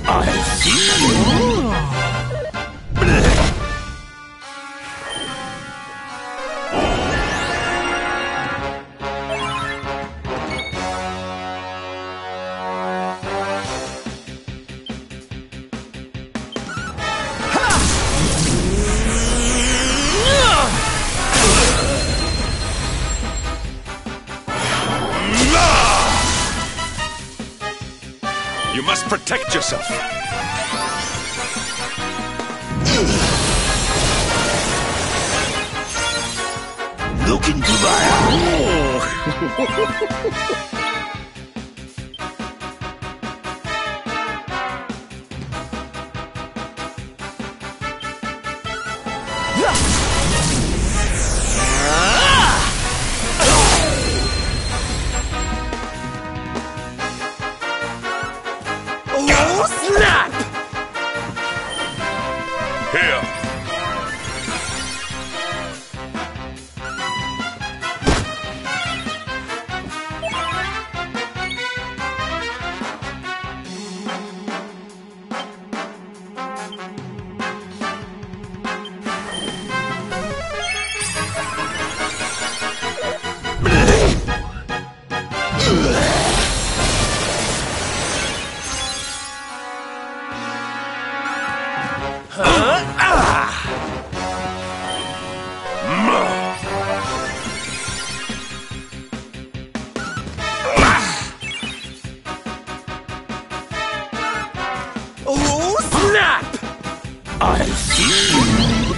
I see you. You must protect yourself. Look into my eyes. Oh, snap! Here. I'll feed you.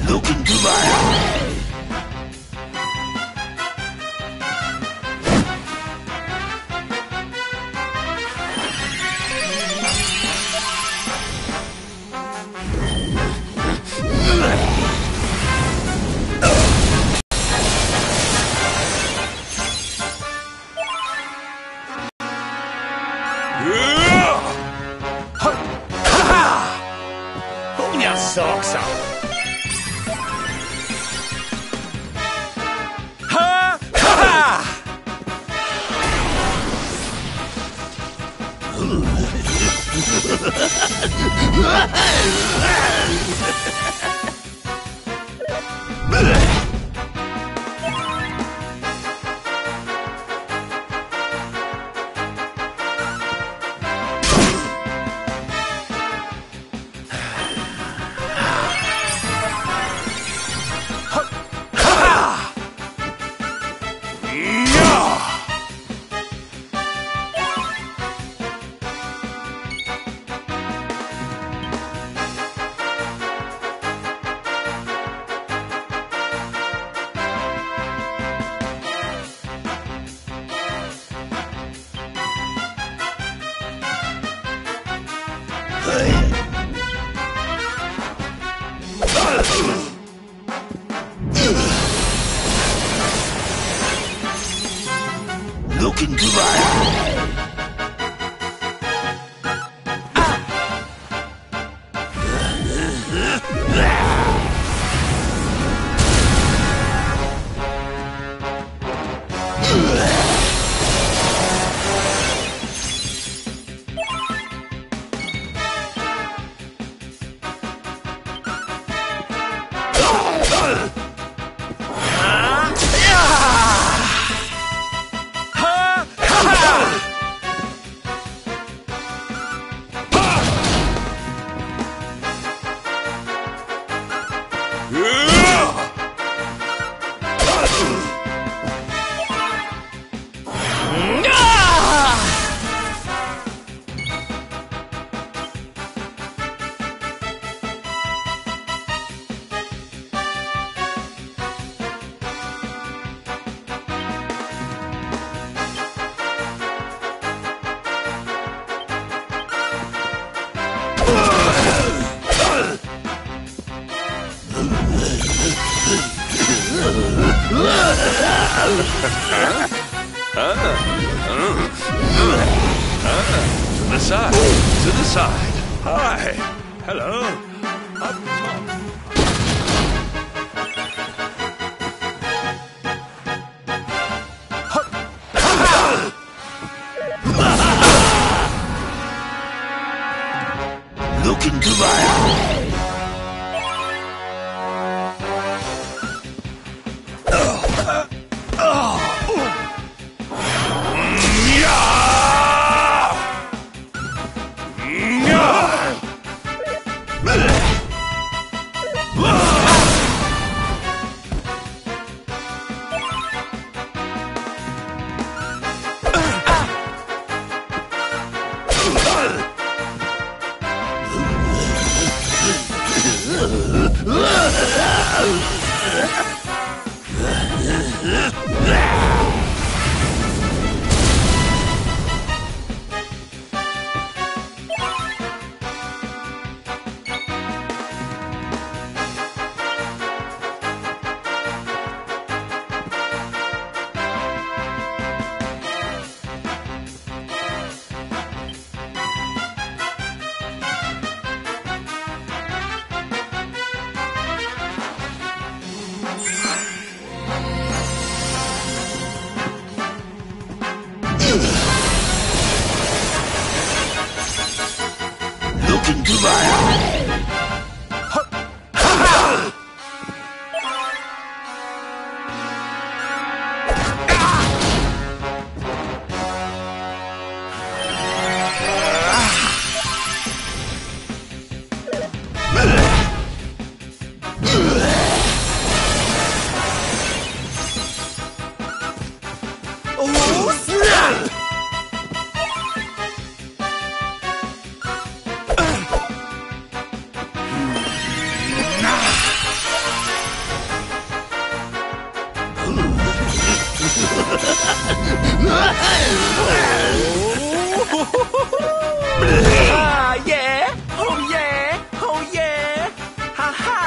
Look into my eye. Pull your socks up. Look into my eye. To the side. To the side. Hi. Hello. Up top. Look into my eye. into my eye! Ah, yeah! Oh, yeah! Oh, yeah! Ha ha!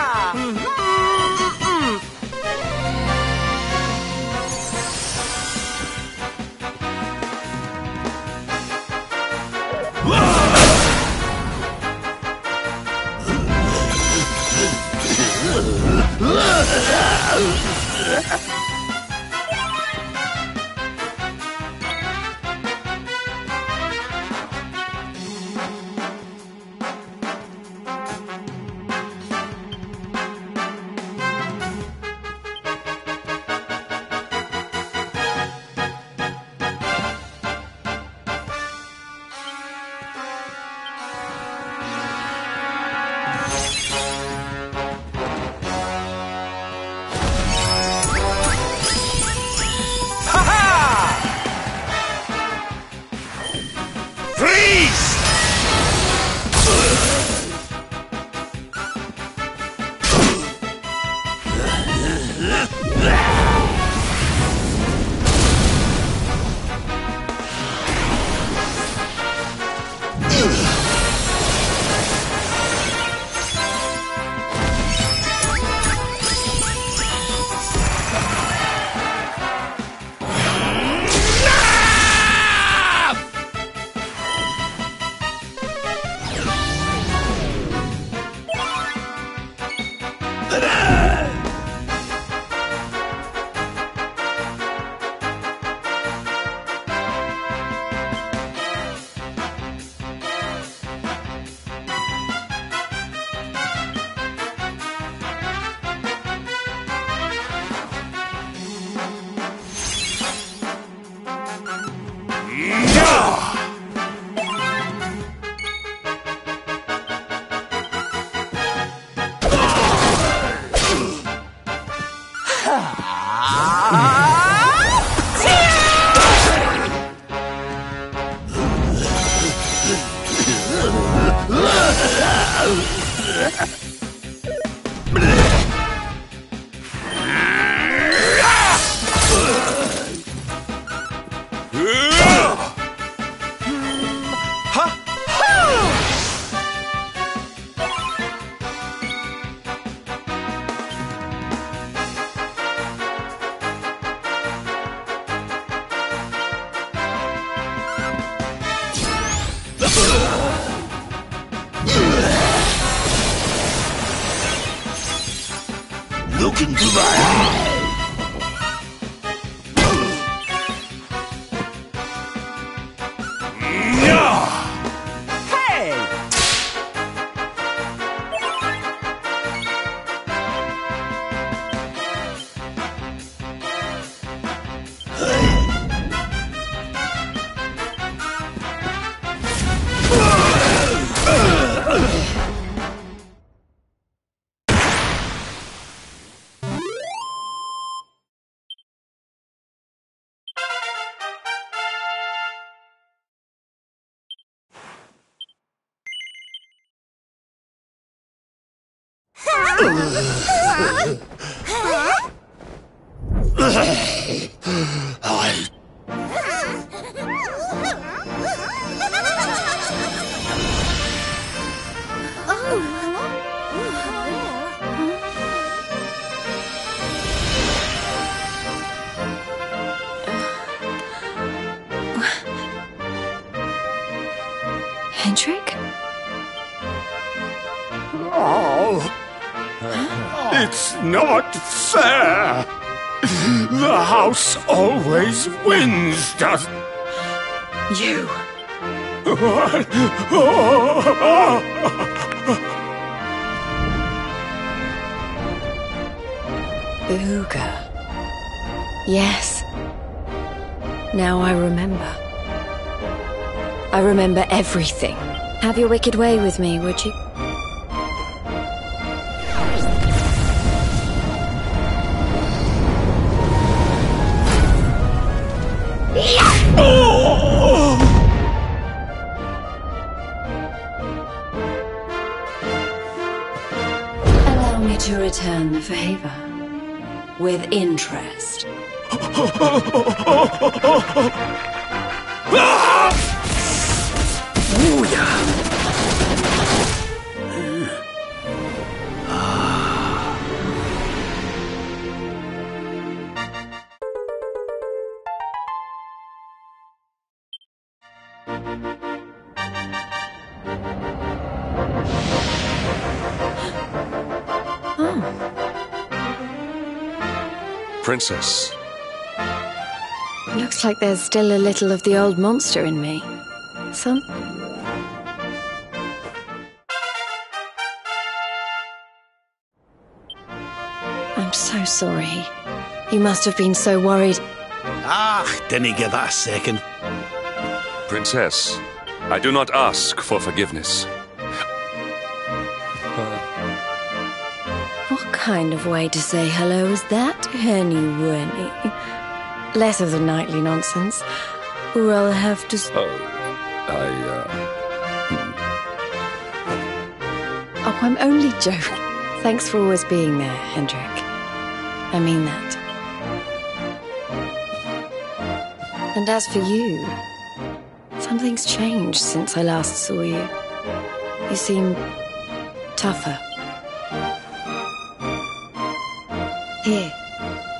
Look into my eye! Hendrik? Oh, it's not fair. The house always wins, doesn't You. What? Uga. Yes. Now I remember. I remember everything. Have your wicked way with me, would you? Allow me to return the favor. With interest. Princess. Looks like there's still a little of the old monster in me. Some... I'm so sorry. You must have been so worried. Didn't give that a second. Princess, I do not ask for forgiveness. What kind of way to say hello is that, Henny Winnie? Less of the nightly nonsense, or I'll have to... Oh, I'm only joking. Thanks for always being there, Hendrik. I mean that. And as for you, something's changed since I last saw you. You seem tougher. Here,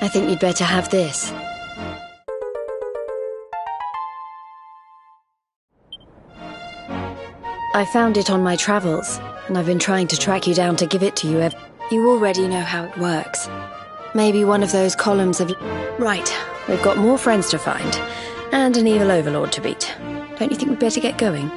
I think you'd better have this. I found it on my travels, and I've been trying to track you down to give it to you. You already know how it works. Maybe one of those columns of... Right, we've got more friends to find, and an evil overlord to beat. Don't you think we'd better get going?